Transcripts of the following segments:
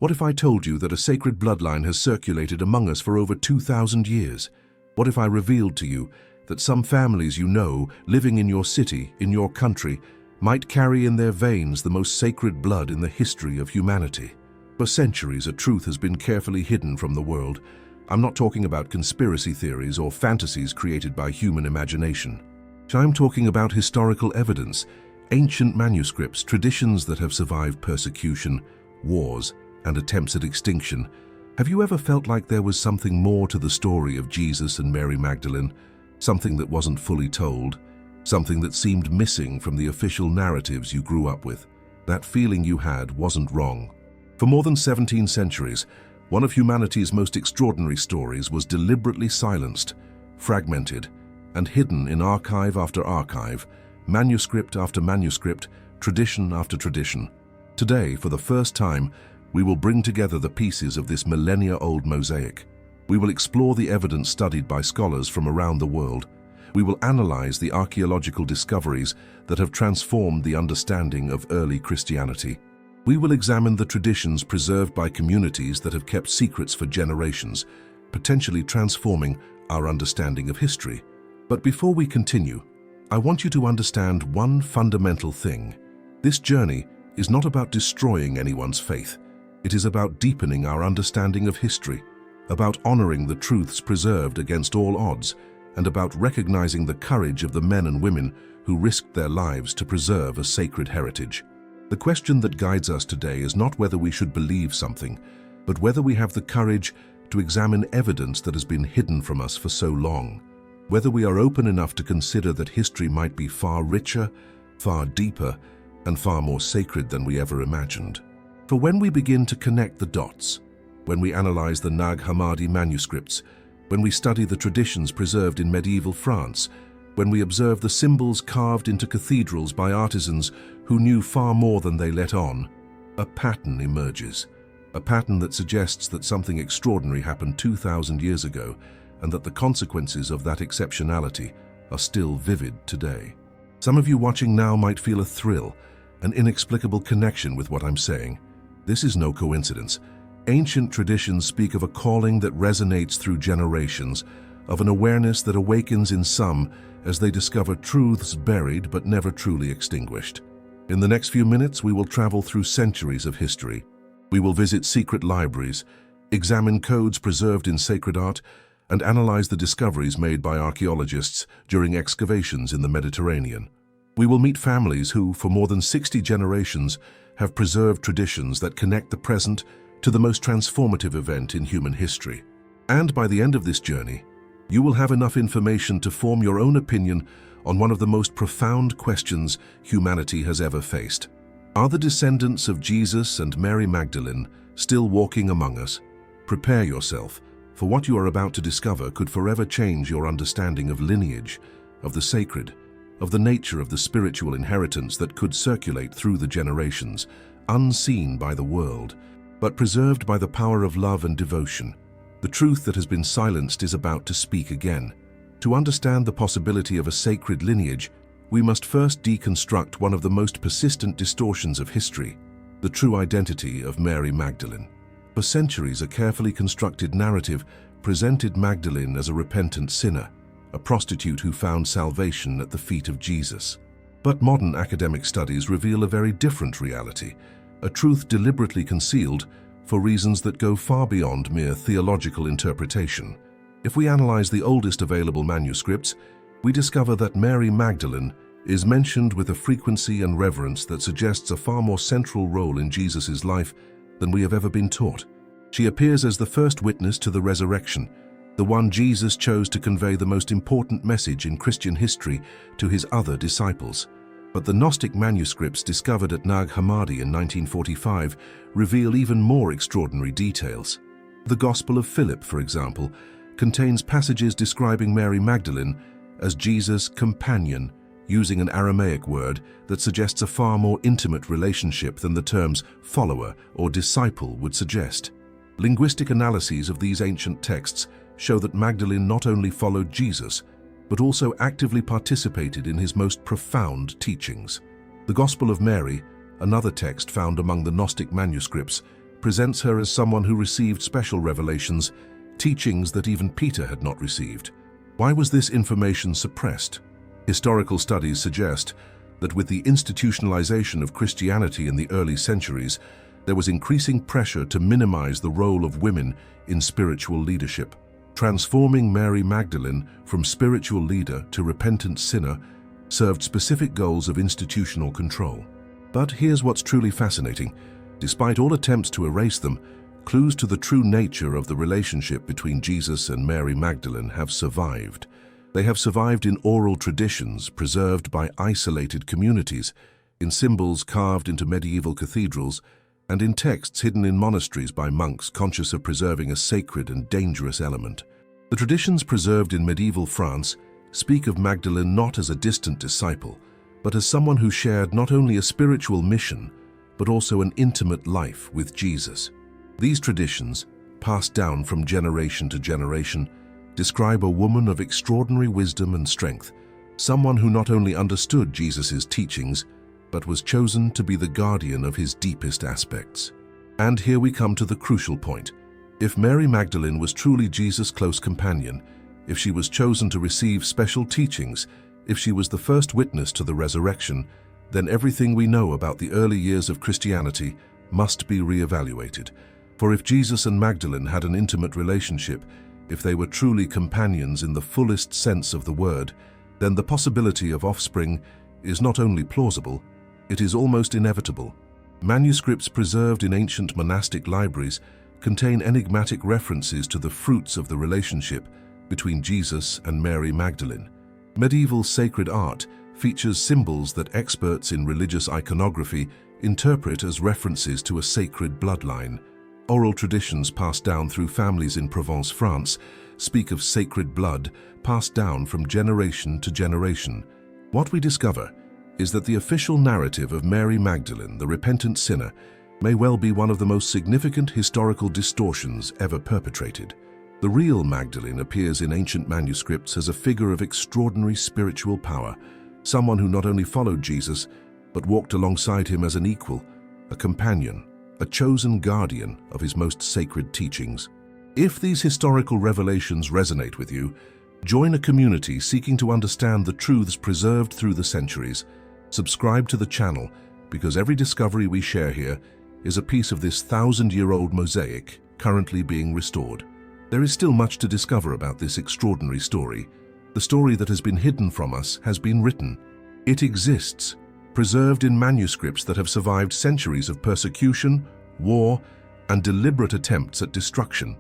What if I told you that a sacred bloodline has circulated among us for over 2,000 years? What if I revealed to you that some families you know, living in your city, in your country, might carry in their veins the most sacred blood in the history of humanity? For centuries, a truth has been carefully hidden from the world. I'm not talking about conspiracy theories or fantasies created by human imagination. I'm talking about historical evidence, ancient manuscripts, traditions that have survived persecution, wars, and attempts at extinction. Have you ever felt like there was something more to the story of Jesus and Mary Magdalene? Something that wasn't fully told? Something that seemed missing from the official narratives you grew up with? That feeling you had wasn't wrong. For more than 17 centuries, one of humanity's most extraordinary stories was deliberately silenced, fragmented, and hidden in archive after archive, manuscript after manuscript, tradition after tradition. Today, for the first time, we will bring together the pieces of this millennia-old mosaic. We will explore the evidence studied by scholars from around the world. We will analyze the archaeological discoveries that have transformed the understanding of early Christianity. We will examine the traditions preserved by communities that have kept secrets for generations, potentially transforming our understanding of history. But before we continue, I want you to understand one fundamental thing. This journey is not about destroying anyone's faith. It is about deepening our understanding of history, about honoring the truths preserved against all odds, and about recognizing the courage of the men and women who risked their lives to preserve a sacred heritage. The question that guides us today is not whether we should believe something, but whether we have the courage to examine evidence that has been hidden from us for so long. Whether we are open enough to consider that history might be far richer, far deeper, and far more sacred than we ever imagined. For when we begin to connect the dots, when we analyze the Nag Hammadi manuscripts, when we study the traditions preserved in medieval France, when we observe the symbols carved into cathedrals by artisans who knew far more than they let on, a pattern emerges. A pattern that suggests that something extraordinary happened 2,000 years ago and that the consequences of that exceptionality are still vivid today. Some of you watching now might feel a thrill, an inexplicable connection with what I'm saying. This is no coincidence. Ancient traditions speak of a calling that resonates through generations, of an awareness that awakens in some as they discover truths buried but never truly extinguished. In the next few minutes, we will travel through centuries of history. We will visit secret libraries, examine codes preserved in sacred art, and analyze the discoveries made by archaeologists during excavations in the Mediterranean. We will meet families who, for more than 60 generations, have preserved traditions that connect the present to the most transformative event in human history. And by the end of this journey, you will have enough information to form your own opinion on one of the most profound questions humanity has ever faced. Are the descendants of Jesus and Mary Magdalene still walking among us? Prepare yourself, for what you are about to discover could forever change your understanding of lineage, of the sacred, of the nature of the spiritual inheritance that could circulate through the generations, unseen by the world, but preserved by the power of love and devotion. The truth that has been silenced is about to speak again. To understand the possibility of a sacred lineage, we must first deconstruct one of the most persistent distortions of history, the true identity of Mary Magdalene. For centuries, a carefully constructed narrative presented Magdalene as a repentant sinner, a prostitute who found salvation at the feet of Jesus. But modern academic studies reveal a very different reality, a truth deliberately concealed for reasons that go far beyond mere theological interpretation. If we analyze the oldest available manuscripts, we discover that Mary Magdalene is mentioned with a frequency and reverence that suggests a far more central role in Jesus' life than we have ever been taught. She appears as the first witness to the resurrection, the one Jesus chose to convey the most important message in Christian history to his other disciples. But the Gnostic manuscripts discovered at Nag Hammadi in 1945 reveal even more extraordinary details. The Gospel of Philip, for example, contains passages describing Mary Magdalene as Jesus' companion, using an Aramaic word that suggests a far more intimate relationship than the terms follower or disciple would suggest. Linguistic analyses of these ancient texts show that Magdalene not only followed Jesus, but also actively participated in his most profound teachings. The Gospel of Mary, another text found among the Gnostic manuscripts, presents her as someone who received special revelations, teachings that even Peter had not received. Why was this information suppressed? Historical studies suggest that with the institutionalization of Christianity in the early centuries, there was increasing pressure to minimize the role of women in spiritual leadership. Transforming Mary Magdalene from spiritual leader to repentant sinner served specific goals of institutional control. But here's what's truly fascinating. Despite all attempts to erase them, clues to the true nature of the relationship between Jesus and Mary Magdalene have survived. They have survived in oral traditions preserved by isolated communities, in symbols carved into medieval cathedrals, and in texts hidden in monasteries by monks conscious of preserving a sacred and dangerous element. The traditions preserved in medieval France speak of Magdalene not as a distant disciple, but as someone who shared not only a spiritual mission, but also an intimate life with Jesus. These traditions, passed down from generation to generation, describe a woman of extraordinary wisdom and strength, someone who not only understood Jesus' teachings, but was chosen to be the guardian of his deepest aspects. And here we come to the crucial point. If Mary Magdalene was truly Jesus' close companion, if she was chosen to receive special teachings, if she was the first witness to the resurrection, then everything we know about the early years of Christianity must be re-evaluated. For if Jesus and Magdalene had an intimate relationship, if they were truly companions in the fullest sense of the word, then the possibility of offspring is not only plausible, it is almost inevitable. Manuscripts preserved in ancient monastic libraries contain enigmatic references to the fruits of the relationship between Jesus and Mary Magdalene. Medieval sacred art features symbols that experts in religious iconography interpret as references to a sacred bloodline. Oral traditions passed down through families in Provence, France, speak of sacred blood passed down from generation to generation. What we discover is that the official narrative of Mary Magdalene, the repentant sinner, may well be one of the most significant historical distortions ever perpetrated. The real Magdalene appears in ancient manuscripts as a figure of extraordinary spiritual power, someone who not only followed Jesus, but walked alongside him as an equal, a companion, a chosen guardian of his most sacred teachings. If these historical revelations resonate with you, join a community seeking to understand the truths preserved through the centuries. Subscribe to the channel, because every discovery we share here is a piece of this 1,000-year-old mosaic currently being restored. There is still much to discover about this extraordinary story. The story that has been hidden from us has been written. It exists, preserved in manuscripts that have survived centuries of persecution, war, and deliberate attempts at destruction.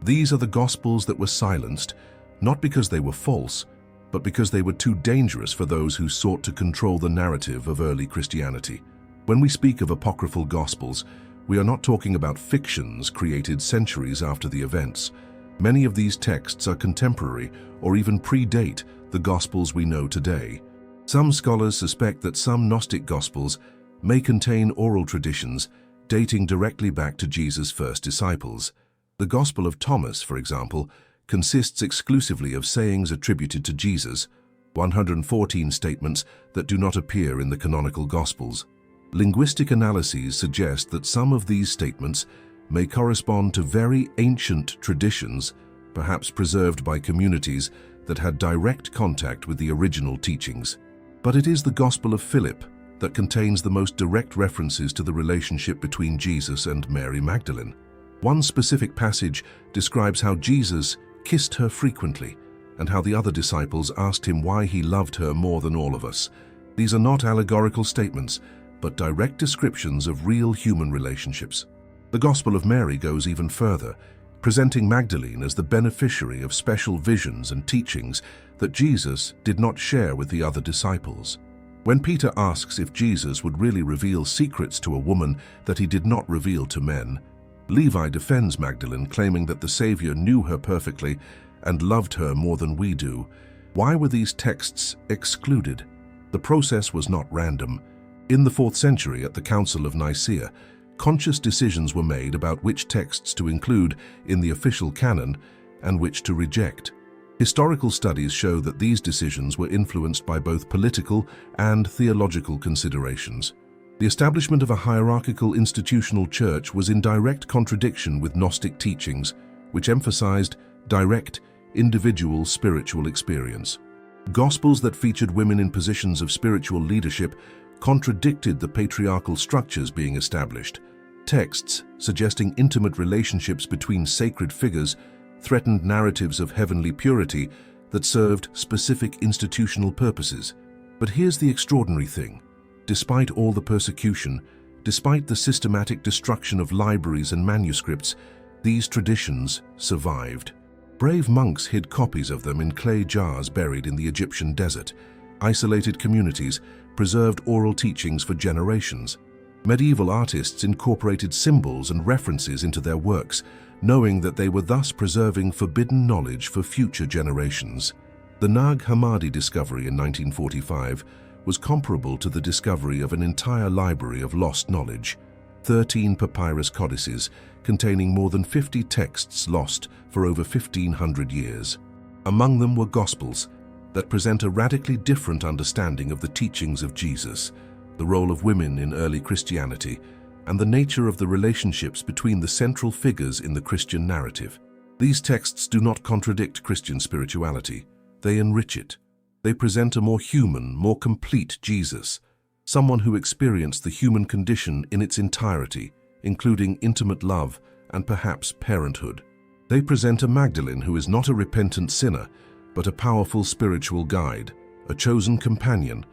These are the Gospels that were silenced, not because they were false, but because they were too dangerous for those who sought to control the narrative of early Christianity. When we speak of Apocryphal Gospels, we are not talking about fictions created centuries after the events. Many of these texts are contemporary or even predate the Gospels we know today. Some scholars suspect that some Gnostic Gospels may contain oral traditions dating directly back to Jesus' first disciples. The Gospel of Thomas, for example, consists exclusively of sayings attributed to Jesus, 114 statements that do not appear in the canonical Gospels. Linguistic analyses suggest that some of these statements may correspond to very ancient traditions, perhaps preserved by communities that had direct contact with the original teachings. But it is the Gospel of Philip that contains the most direct references to the relationship between Jesus and Mary Magdalene. One specific passage describes how Jesus kissed her frequently and how the other disciples asked him why he loved her more than all of us. These are not allegorical statements, but direct descriptions of real human relationships. The Gospel of Mary goes even further, presenting Magdalene as the beneficiary of special visions and teachings that Jesus did not share with the other disciples. When Peter asks if Jesus would really reveal secrets to a woman that he did not reveal to men, Levi defends Magdalene, claiming that the Savior knew her perfectly and loved her more than we do. Why were these texts excluded? The process was not random. In the 4th century, at the Council of Nicaea, conscious decisions were made about which texts to include in the official canon and which to reject. Historical studies show that these decisions were influenced by both political and theological considerations. The establishment of a hierarchical institutional church was in direct contradiction with Gnostic teachings, which emphasized direct, individual spiritual experience. Gospels that featured women in positions of spiritual leadership contradicted the patriarchal structures being established. Texts suggesting intimate relationships between sacred figures threatened narratives of heavenly purity that served specific institutional purposes. But here's the extraordinary thing. Despite all the persecution, despite the systematic destruction of libraries and manuscripts, these traditions survived. Brave monks hid copies of them in clay jars buried in the Egyptian desert. Isolated communities preserved oral teachings for generations. Medieval artists incorporated symbols and references into their works, knowing that they were thus preserving forbidden knowledge for future generations. The Nag Hammadi discovery in 1945 was comparable to the discovery of an entire library of lost knowledge. 13 papyrus codices containing more than 50 texts lost for over 1,500 years. Among them were Gospels that present a radically different understanding of the teachings of Jesus, the role of women in early Christianity, and the nature of the relationships between the central figures in the Christian narrative. These texts do not contradict Christian spirituality, they enrich it. They present a more human, more complete Jesus, someone who experienced the human condition in its entirety, including intimate love and perhaps parenthood. They present a Magdalene who is not a repentant sinner, but a powerful spiritual guide, a chosen companion,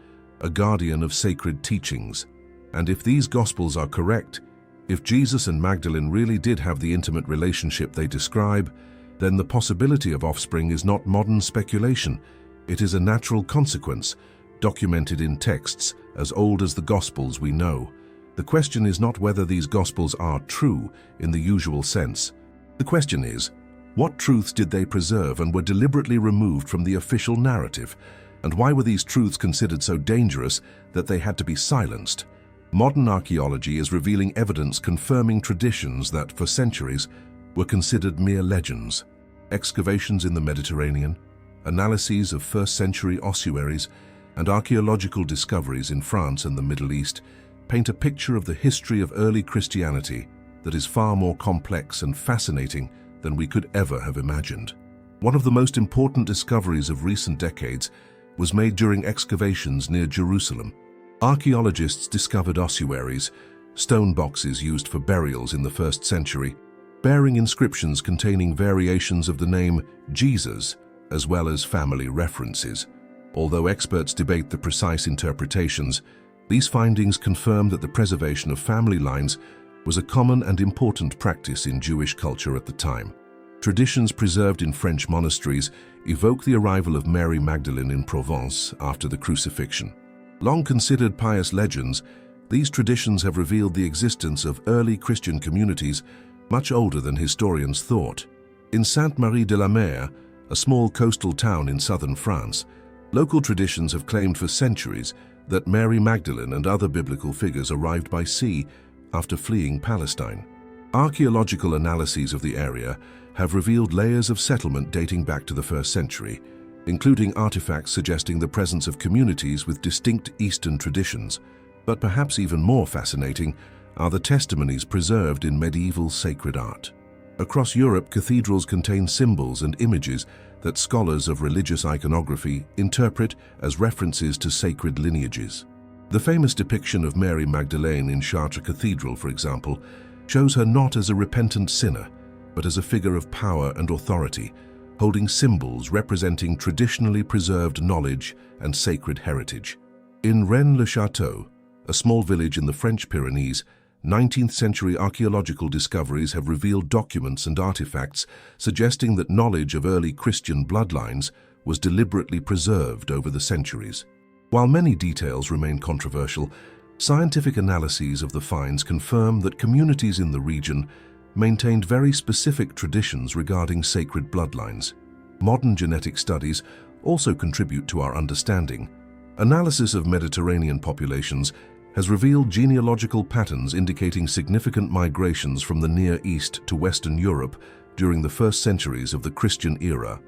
a guardian of sacred teachings. And if these Gospels are correct, if Jesus and Magdalene really did have the intimate relationship they describe, then the possibility of offspring is not modern speculation. It is a natural consequence, documented in texts as old as the Gospels we know. The question is not whether these Gospels are true in the usual sense. The question is, what truths did they preserve and were deliberately removed from the official narrative? And why were these truths considered so dangerous that they had to be silenced? Modern archaeology is revealing evidence confirming traditions that, for centuries, were considered mere legends. Excavations in the Mediterranean, analyses of first-century ossuaries, and archaeological discoveries in France and the Middle East paint a picture of the history of early Christianity that is far more complex and fascinating than we could ever have imagined. One of the most important discoveries of recent decades was made during excavations near Jerusalem. Archaeologists discovered ossuaries, stone boxes used for burials in the 1st century, bearing inscriptions containing variations of the name Jesus, as well as family references. Although experts debate the precise interpretations, these findings confirm that the preservation of family lines was a common and important practice in Jewish culture at the time. Traditions preserved in French monasteries evoke the arrival of Mary Magdalene in Provence after the crucifixion. Long considered pious legends, these traditions have revealed the existence of early Christian communities much older than historians thought. In Sainte-Marie-de-la-Mer, a small coastal town in southern France, local traditions have claimed for centuries that Mary Magdalene and other biblical figures arrived by sea after fleeing Palestine. Archaeological analyses of the area have revealed layers of settlement dating back to the 1st century, including artifacts suggesting the presence of communities with distinct Eastern traditions. But perhaps even more fascinating are the testimonies preserved in medieval sacred art. Across Europe, cathedrals contain symbols and images that scholars of religious iconography interpret as references to sacred lineages. The famous depiction of Mary Magdalene in Chartres Cathedral, for example, shows her not as a repentant sinner, but as a figure of power and authority, holding symbols representing traditionally preserved knowledge and sacred heritage. In Rennes-le-Château, a small village in the French Pyrenees, 19th century archaeological discoveries have revealed documents and artifacts suggesting that knowledge of early Christian bloodlines was deliberately preserved over the centuries. While many details remain controversial, scientific analyses of the finds confirm that communities in the region maintained very specific traditions regarding sacred bloodlines. Modern genetic studies also contribute to our understanding. Analysis of Mediterranean populations has revealed genealogical patterns indicating significant migrations from the Near East to Western Europe during the 1st centuries of the Christian era.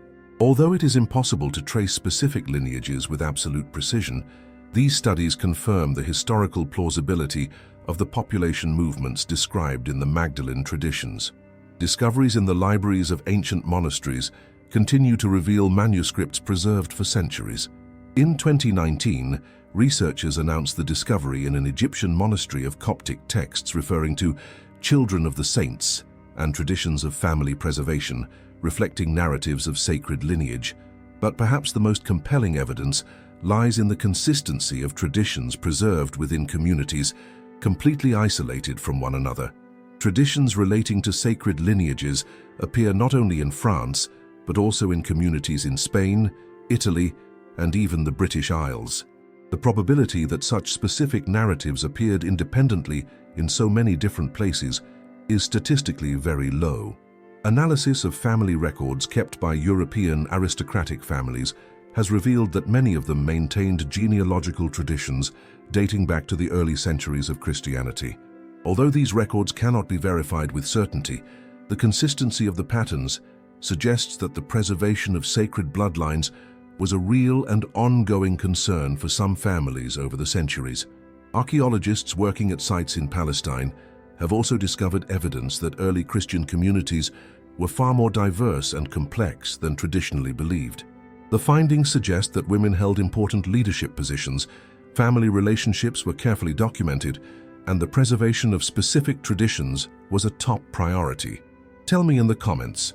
Although it is impossible to trace specific lineages with absolute precision, These studies confirm the historical plausibility of the population movements described in the Magdalene traditions. Discoveries in the libraries of ancient monasteries continue to reveal manuscripts preserved for centuries. In 2019, researchers announced the discovery in an Egyptian monastery of Coptic texts referring to children of the saints and traditions of family preservation, reflecting narratives of sacred lineage. But perhaps the most compelling evidence lies in the consistency of traditions preserved within communities completely isolated from one another. Traditions relating to sacred lineages appear not only in France, but also in communities in Spain, Italy, and even the British Isles. The probability that such specific narratives appeared independently in so many different places is statistically very low. Analysis of family records kept by European aristocratic families has revealed that many of them maintained genealogical traditions dating back to the early centuries of Christianity. Although these records cannot be verified with certainty, the consistency of the patterns suggests that the preservation of sacred bloodlines was a real and ongoing concern for some families over the centuries. Archaeologists working at sites in Palestine have also discovered evidence that early Christian communities were far more diverse and complex than traditionally believed. The findings suggest that women held important leadership positions, family relationships were carefully documented, and the preservation of specific traditions was a top priority. Tell me in the comments,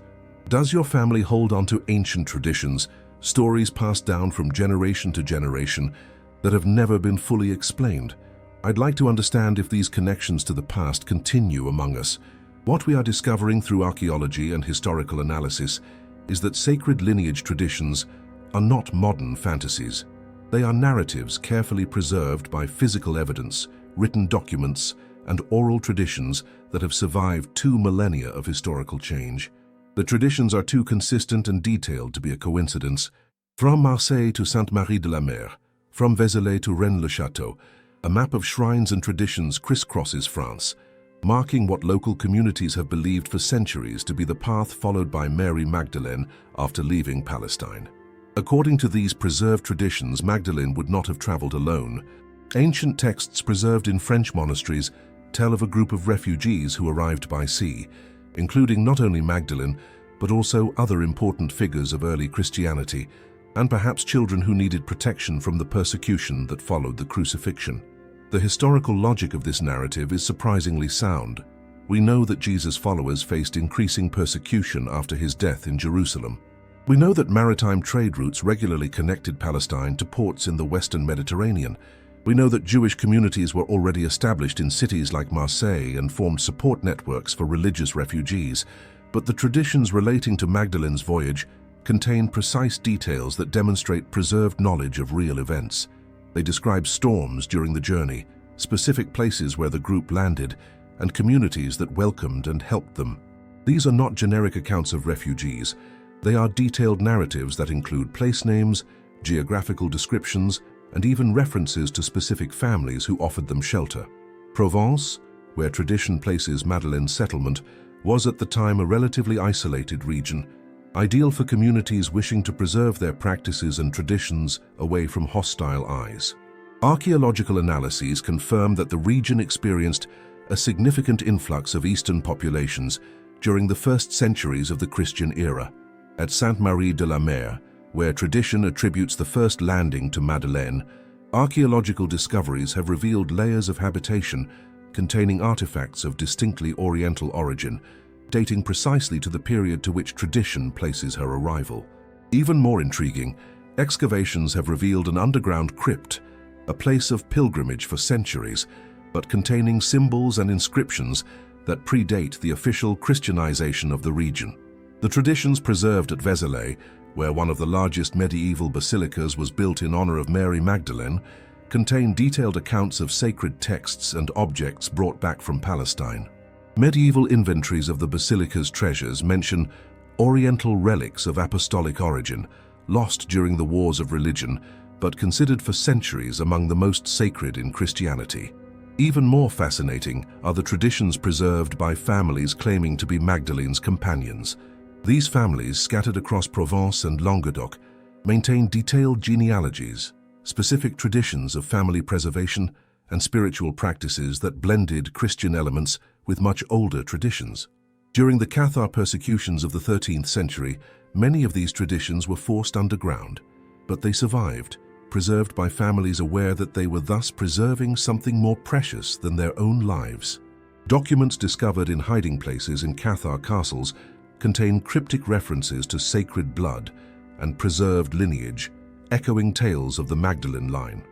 does your family hold on to ancient traditions, stories passed down from generation to generation that have never been fully explained? I'd like to understand if these connections to the past continue among us. What we are discovering through archaeology and historical analysis is that sacred lineage traditions are not modern fantasies. They are narratives carefully preserved by physical evidence, written documents, and oral traditions that have survived 2 millennia of historical change. The traditions are too consistent and detailed to be a coincidence. From Marseille to Sainte-Marie-de-la-Mer, from Vézelay to Rennes-le-Château, a map of shrines and traditions crisscrosses France, marking what local communities have believed for centuries to be the path followed by Mary Magdalene after leaving Palestine. According to these preserved traditions, Magdalene would not have traveled alone. Ancient texts preserved in French monasteries tell of a group of refugees who arrived by sea, including not only Magdalene, but also other important figures of early Christianity, and perhaps children who needed protection from the persecution that followed the crucifixion. The historical logic of this narrative is surprisingly sound. We know that Jesus' followers faced increasing persecution after his death in Jerusalem. We know that maritime trade routes regularly connected Palestine to ports in the Western Mediterranean. We know that Jewish communities were already established in cities like Marseille and formed support networks for religious refugees. But the traditions relating to Magdalene's voyage contain precise details that demonstrate preserved knowledge of real events. They describe storms during the journey, specific places where the group landed, and communities that welcomed and helped them. These are not generic accounts of refugees. They are detailed narratives that include place names, geographical descriptions, and even references to specific families who offered them shelter. Provence, where tradition places Magdalene's settlement, was at the time a relatively isolated region, ideal for communities wishing to preserve their practices and traditions away from hostile eyes. Archaeological analyses confirm that the region experienced a significant influx of Eastern populations during the first centuries of the Christian era. At Sainte-Marie-de-la-Mer, where tradition attributes the first landing to Magdalene, archaeological discoveries have revealed layers of habitation containing artifacts of distinctly Oriental origin, dating precisely to the period to which tradition places her arrival. Even more intriguing, excavations have revealed an underground crypt, a place of pilgrimage for centuries, but containing symbols and inscriptions that predate the official Christianization of the region. The traditions preserved at Vézelay, where one of the largest medieval basilicas was built in honor of Mary Magdalene, contain detailed accounts of sacred texts and objects brought back from Palestine. Medieval inventories of the basilica's treasures mention Oriental relics of apostolic origin, lost during the wars of religion, but considered for centuries among the most sacred in Christianity. Even more fascinating are the traditions preserved by families claiming to be Magdalene's companions. These families, scattered across Provence and Languedoc, maintain detailed genealogies, specific traditions of family preservation, and spiritual practices that blended Christian elements with much older traditions. During the Cathar persecutions of the 13th century, many of these traditions were forced underground, but they survived, preserved by families aware that they were thus preserving something more precious than their own lives. Documents discovered in hiding places in Cathar castles contain cryptic references to sacred blood and preserved lineage, echoing tales of the Magdalene line.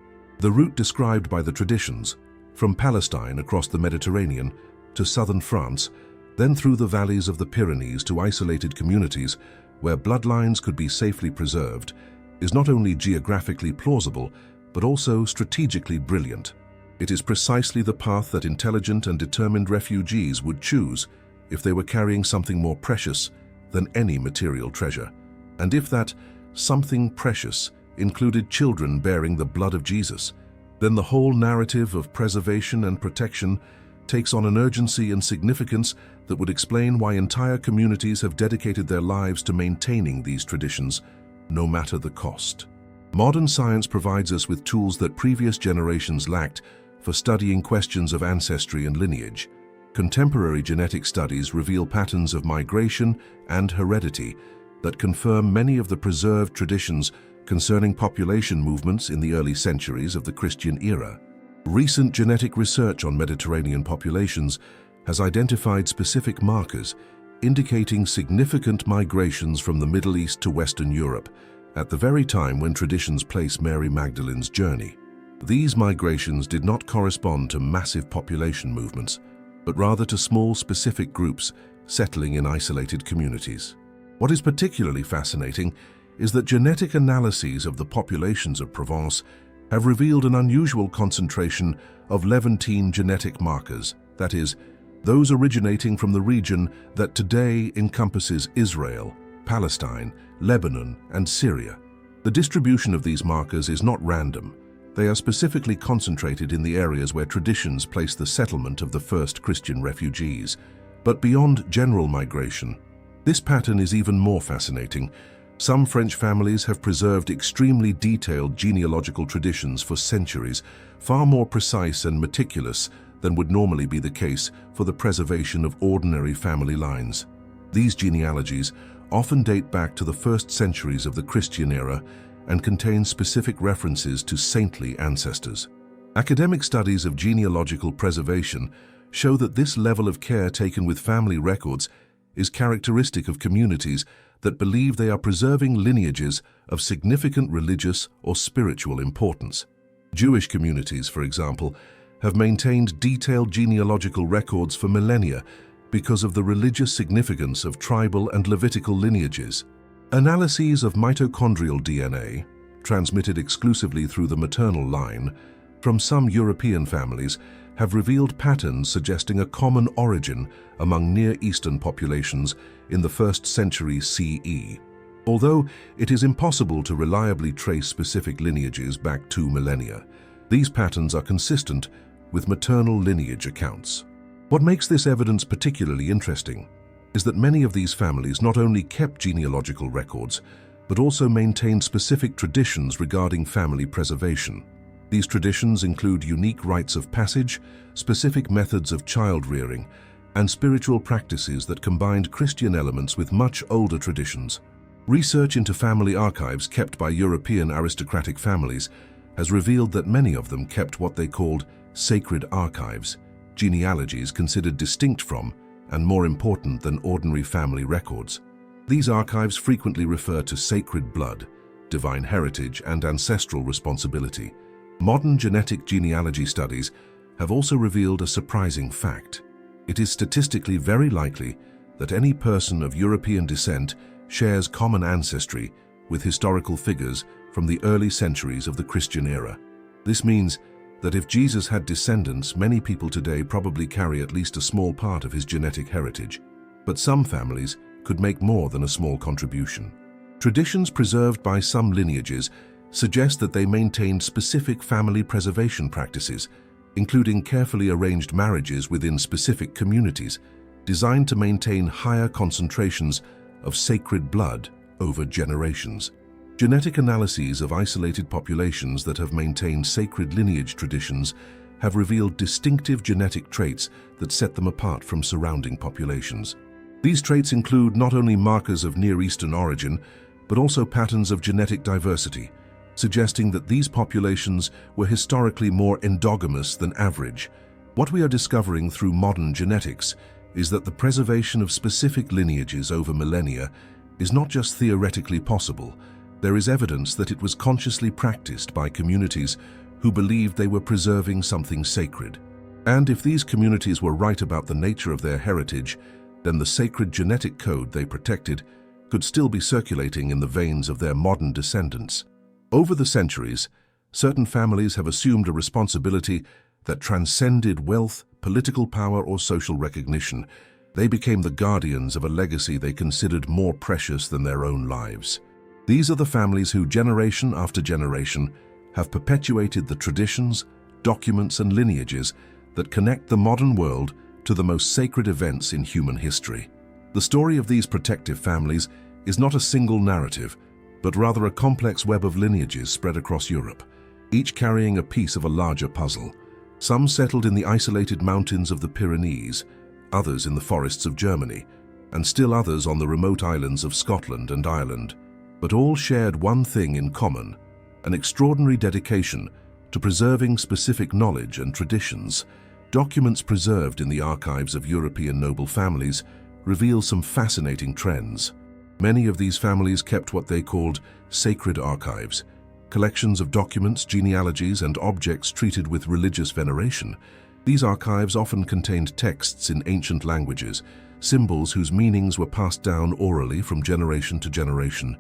The route described by the traditions, from Palestine across the Mediterranean to southern France, then through the valleys of the Pyrenees to isolated communities where bloodlines could be safely preserved, is not only geographically plausible, but also strategically brilliant. It is precisely the path that intelligent and determined refugees would choose if they were carrying something more precious than any material treasure. And if that something precious included children bearing the blood of Jesus, then the whole narrative of preservation and protection takes on an urgency and significance that would explain why entire communities have dedicated their lives to maintaining these traditions, no matter the cost. Modern science provides us with tools that previous generations lacked for studying questions of ancestry and lineage. Contemporary genetic studies reveal patterns of migration and heredity that confirm many of the preserved traditions concerning population movements in the early centuries of the Christian era. Recent genetic research on Mediterranean populations has identified specific markers indicating significant migrations from the Middle East to Western Europe at the very time when traditions place Mary Magdalene's journey. These migrations did not correspond to massive population movements, but rather to small specific groups settling in isolated communities. What is particularly fascinating is that genetic analyses of the populations of Provence have revealed an unusual concentration of Levantine genetic markers, that is, those originating from the region that today encompasses Israel, Palestine, Lebanon, and Syria. The distribution of these markers is not random. They are specifically concentrated in the areas where traditions place the settlement of the first Christian refugees. But beyond general migration, this pattern is even more fascinating. Some French families have preserved extremely detailed genealogical traditions for centuries, far more precise and meticulous than would normally be the case for the preservation of ordinary family lines. These genealogies often date back to the first centuries of the Christian era and contain specific references to saintly ancestors. Academic studies of genealogical preservation show that this level of care taken with family records is characteristic of communities that believe they are preserving lineages of significant religious or spiritual importance. Jewish communities, for example, have maintained detailed genealogical records for millennia because of the religious significance of tribal and Levitical lineages. Analyses of mitochondrial DNA, transmitted exclusively through the maternal line, from some European families have revealed patterns suggesting a common origin among Near Eastern populations in the 1st century CE. Although it is impossible to reliably trace specific lineages back 2 millennia, these patterns are consistent with maternal lineage accounts. What makes this evidence particularly interesting is that many of these families not only kept genealogical records, but also maintained specific traditions regarding family preservation. These traditions include unique rites of passage, specific methods of child-rearing, and spiritual practices that combined Christian elements with much older traditions. Research into family archives kept by European aristocratic families has revealed that many of them kept what they called sacred archives, genealogies considered distinct from and more important than ordinary family records. These archives frequently refer to sacred blood, divine heritage, and ancestral responsibility. Modern genetic genealogy studies have also revealed a surprising fact. It is statistically very likely that any person of European descent shares common ancestry with historical figures from the early centuries of the Christian era. This means that if Jesus had descendants, many people today probably carry at least a small part of his genetic heritage. But some families could make more than a small contribution. Traditions preserved by some lineages suggest that they maintained specific family preservation practices, including carefully arranged marriages within specific communities, designed to maintain higher concentrations of sacred blood over generations. Genetic analyses of isolated populations that have maintained sacred lineage traditions have revealed distinctive genetic traits that set them apart from surrounding populations. These traits include not only markers of Near Eastern origin, but also patterns of genetic diversity, suggesting that these populations were historically more endogamous than average. What we are discovering through modern genetics is that the preservation of specific lineages over millennia is not just theoretically possible. There is evidence that it was consciously practiced by communities who believed they were preserving something sacred. And if these communities were right about the nature of their heritage, then the sacred genetic code they protected could still be circulating in the veins of their modern descendants. Over the centuries, certain families have assumed a responsibility that transcended wealth, political power, or social recognition. They became the guardians of a legacy they considered more precious than their own lives. These are the families who, generation after generation, have perpetuated the traditions, documents, and lineages that connect the modern world to the most sacred events in human history. The story of these protective families is not a single narrative, but rather a complex web of lineages spread across Europe, each carrying a piece of a larger puzzle. Some settled in the isolated mountains of the Pyrenees, others in the forests of Germany, and still others on the remote islands of Scotland and Ireland. But all shared one thing in common: an extraordinary dedication to preserving specific knowledge and traditions. Documents preserved in the archives of European noble families reveal some fascinating trends. Many of these families kept what they called sacred archives, collections of documents, genealogies, and objects treated with religious veneration. These archives often contained texts in ancient languages, symbols whose meanings were passed down orally from generation to generation,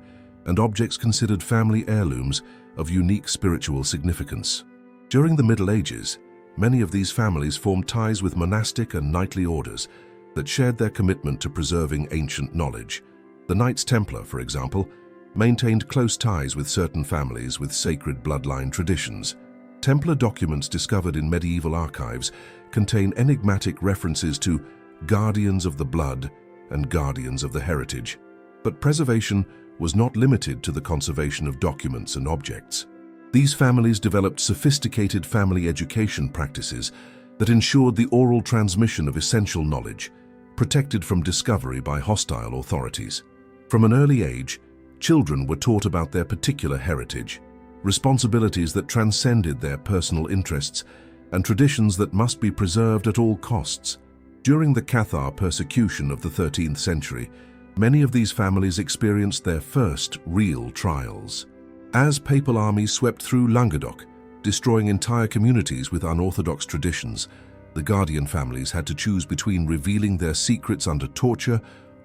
and objects considered family heirlooms of unique spiritual significance. During the Middle Ages, many of these families formed ties with monastic and knightly orders that shared their commitment to preserving ancient knowledge. The Knights Templar, for example, maintained close ties with certain families with sacred bloodline traditions. Templar documents discovered in medieval archives contain enigmatic references to guardians of the blood and guardians of the heritage. But preservation was not limited to the conservation of documents and objects. These families developed sophisticated family education practices that ensured the oral transmission of essential knowledge, protected from discovery by hostile authorities. From an early age, children were taught about their particular heritage, responsibilities that transcended their personal interests, and traditions that must be preserved at all costs. During the Cathar persecution of the 13th century, many of these families experienced their first real trials. As papal armies swept through Languedoc, destroying entire communities with unorthodox traditions, the guardian families had to choose between revealing their secrets under torture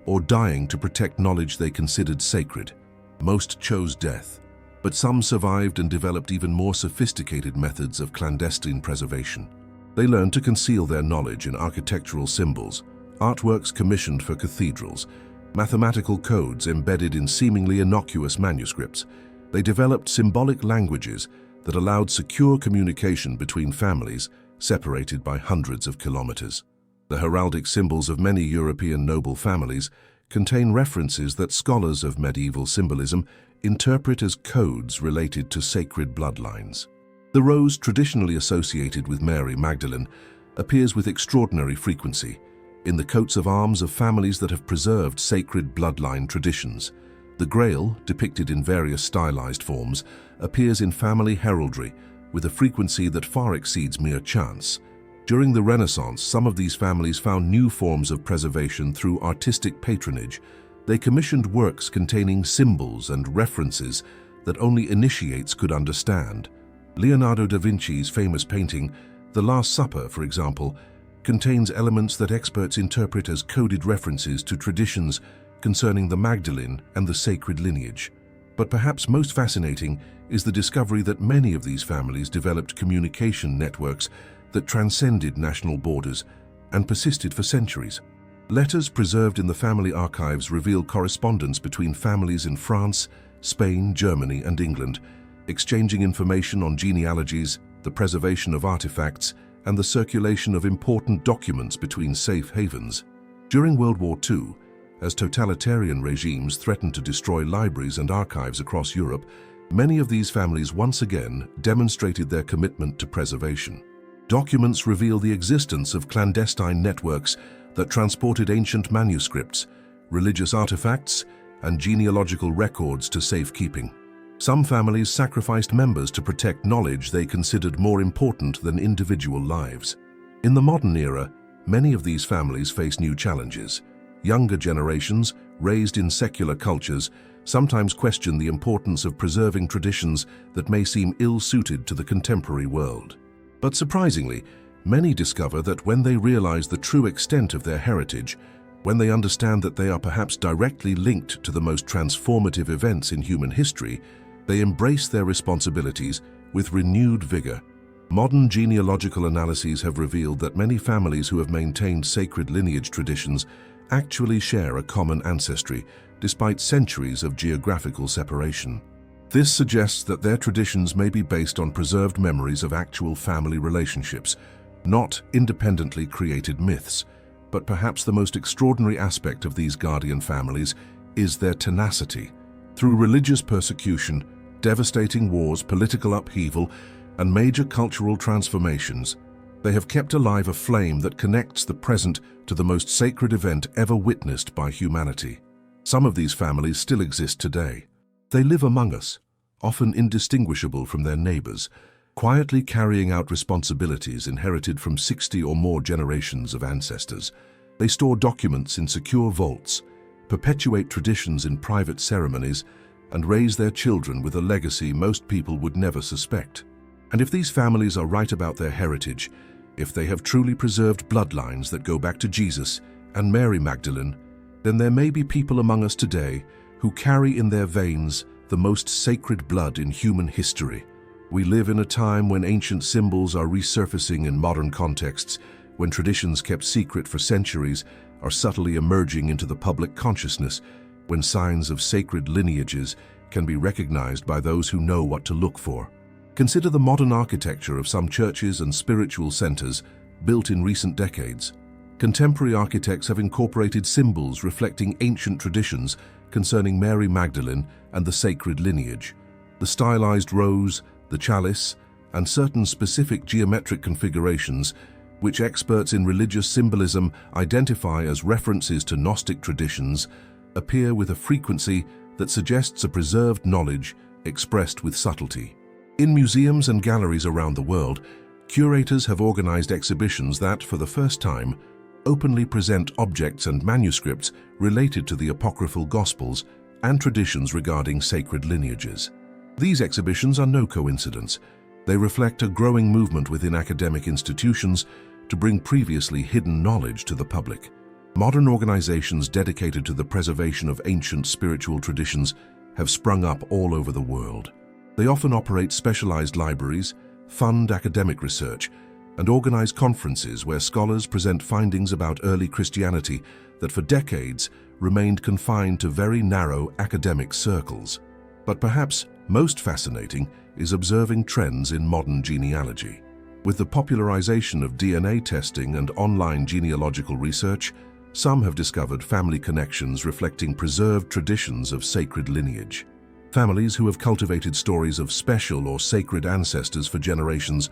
or dying to protect knowledge they considered sacred. Most chose death, but some survived and developed even more sophisticated methods of clandestine preservation. They learned to conceal their knowledge in architectural symbols, artworks commissioned for cathedrals, mathematical codes embedded in seemingly innocuous manuscripts. They developed symbolic languages that allowed secure communication between families separated by hundreds of kilometers. The heraldic symbols of many European noble families contain references that scholars of medieval symbolism interpret as codes related to sacred bloodlines. The rose, traditionally associated with Mary Magdalene, appears with extraordinary frequency in the coats of arms of families that have preserved sacred bloodline traditions. The Grail, depicted in various stylized forms, appears in family heraldry with a frequency that far exceeds mere chance. During the Renaissance, some of these families found new forms of preservation through artistic patronage. They commissioned works containing symbols and references that only initiates could understand. Leonardo da Vinci's famous painting, The Last Supper, for example, contains elements that experts interpret as coded references to traditions concerning the Magdalene and the sacred lineage. But perhaps most fascinating is the discovery that many of these families developed communication networks that transcended national borders and persisted for centuries. Letters preserved in the family archives reveal correspondence between families in France, Spain, Germany, and England, exchanging information on genealogies, the preservation of artifacts, and the circulation of important documents between safe havens. During World War II, As totalitarian regimes threatened to destroy libraries and archives across Europe, many of these families once again demonstrated their commitment to preservation. Documents reveal the existence of clandestine networks that transported ancient manuscripts, religious artifacts, and genealogical records to safekeeping. Some families sacrificed members to protect knowledge they considered more important than individual lives. In the modern era, many of these families face new challenges. Younger generations, raised in secular cultures, sometimes question the importance of preserving traditions that may seem ill-suited to the contemporary world. But surprisingly, many discover that when they realize the true extent of their heritage, when they understand that they are perhaps directly linked to the most transformative events in human history, they embrace their responsibilities with renewed vigor. Modern genealogical analyses have revealed that many families who have maintained sacred lineage traditions actually share a common ancestry, despite centuries of geographical separation. This suggests that their traditions may be based on preserved memories of actual family relationships, not independently created myths. But perhaps the most extraordinary aspect of these guardian families is their tenacity. Through religious persecution, devastating wars, political upheaval, and major cultural transformations, they have kept alive a flame that connects the present to the most sacred event ever witnessed by humanity. Some of these families still exist today. They live among us, often indistinguishable from their neighbors, quietly carrying out responsibilities inherited from 60 or more generations of ancestors. They store documents in secure vaults, perpetuate traditions in private ceremonies, and raise their children with a legacy most people would never suspect. And if these families are right about their heritage, if they have truly preserved bloodlines that go back to Jesus and Mary Magdalene, then there may be people among us today who carry in their veins the most sacred blood in human history. We live in a time when ancient symbols are resurfacing in modern contexts, when traditions kept secret for centuries are subtly emerging into the public consciousness, when signs of sacred lineages can be recognized by those who know what to look for. Consider the modern architecture of some churches and spiritual centers built in recent decades. Contemporary architects have incorporated symbols reflecting ancient traditions concerning Mary Magdalene and the sacred lineage. The stylized rose, the chalice, and certain specific geometric configurations, which experts in religious symbolism identify as references to Gnostic traditions, appear with a frequency that suggests a preserved knowledge expressed with subtlety. In museums and galleries around the world, curators have organized exhibitions that, for the first time, openly present objects and manuscripts related to the Apocryphal Gospels and traditions regarding sacred lineages. These exhibitions are no coincidence. They reflect a growing movement within academic institutions to bring previously hidden knowledge to the public. Modern organizations dedicated to the preservation of ancient spiritual traditions have sprung up all over the world. They often operate specialized libraries, fund academic research, and organize conferences where scholars present findings about early Christianity that for decades remained confined to very narrow academic circles. But perhaps most fascinating is observing trends in modern genealogy. With the popularization of DNA testing and online genealogical research, some have discovered family connections reflecting preserved traditions of sacred lineage. Families who have cultivated stories of special or sacred ancestors for generations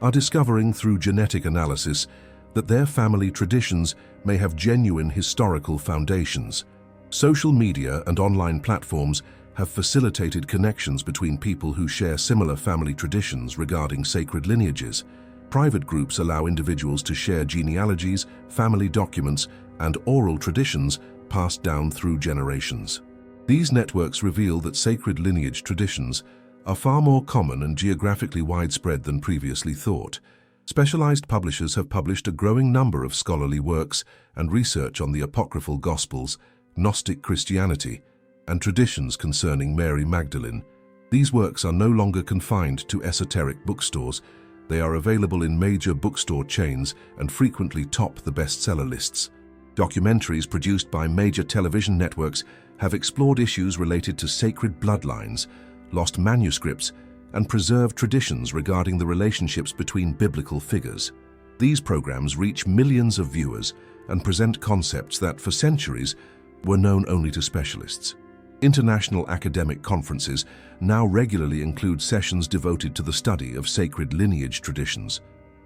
are discovering through genetic analysis that their family traditions may have genuine historical foundations. Social media and online platforms have facilitated connections between people who share similar family traditions regarding sacred lineages. Private groups allow individuals to share genealogies, family documents, and oral traditions passed down through generations. These networks reveal that sacred lineage traditions are far more common and geographically widespread than previously thought. Specialized publishers have published a growing number of scholarly works and research on the Apocryphal Gospels, Gnostic Christianity, and traditions concerning Mary Magdalene. These works are no longer confined to esoteric bookstores. They are available in major bookstore chains and frequently top the bestseller lists. Documentaries produced by major television networks have explored issues related to sacred bloodlines, lost manuscripts, and preserved traditions regarding the relationships between biblical figures. These programs reach millions of viewers and present concepts that, for centuries, were known only to specialists. International academic conferences now regularly include sessions devoted to the study of sacred lineage traditions.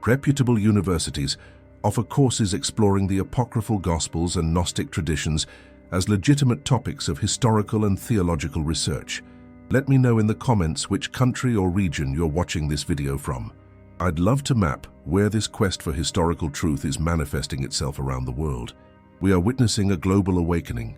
Reputable universities offer courses exploring the apocryphal Gospels and Gnostic traditions as legitimate topics of historical and theological research. Let me know in the comments which country or region you're watching this video from. I'd love to map where this quest for historical truth is manifesting itself around the world. We are witnessing a global awakening.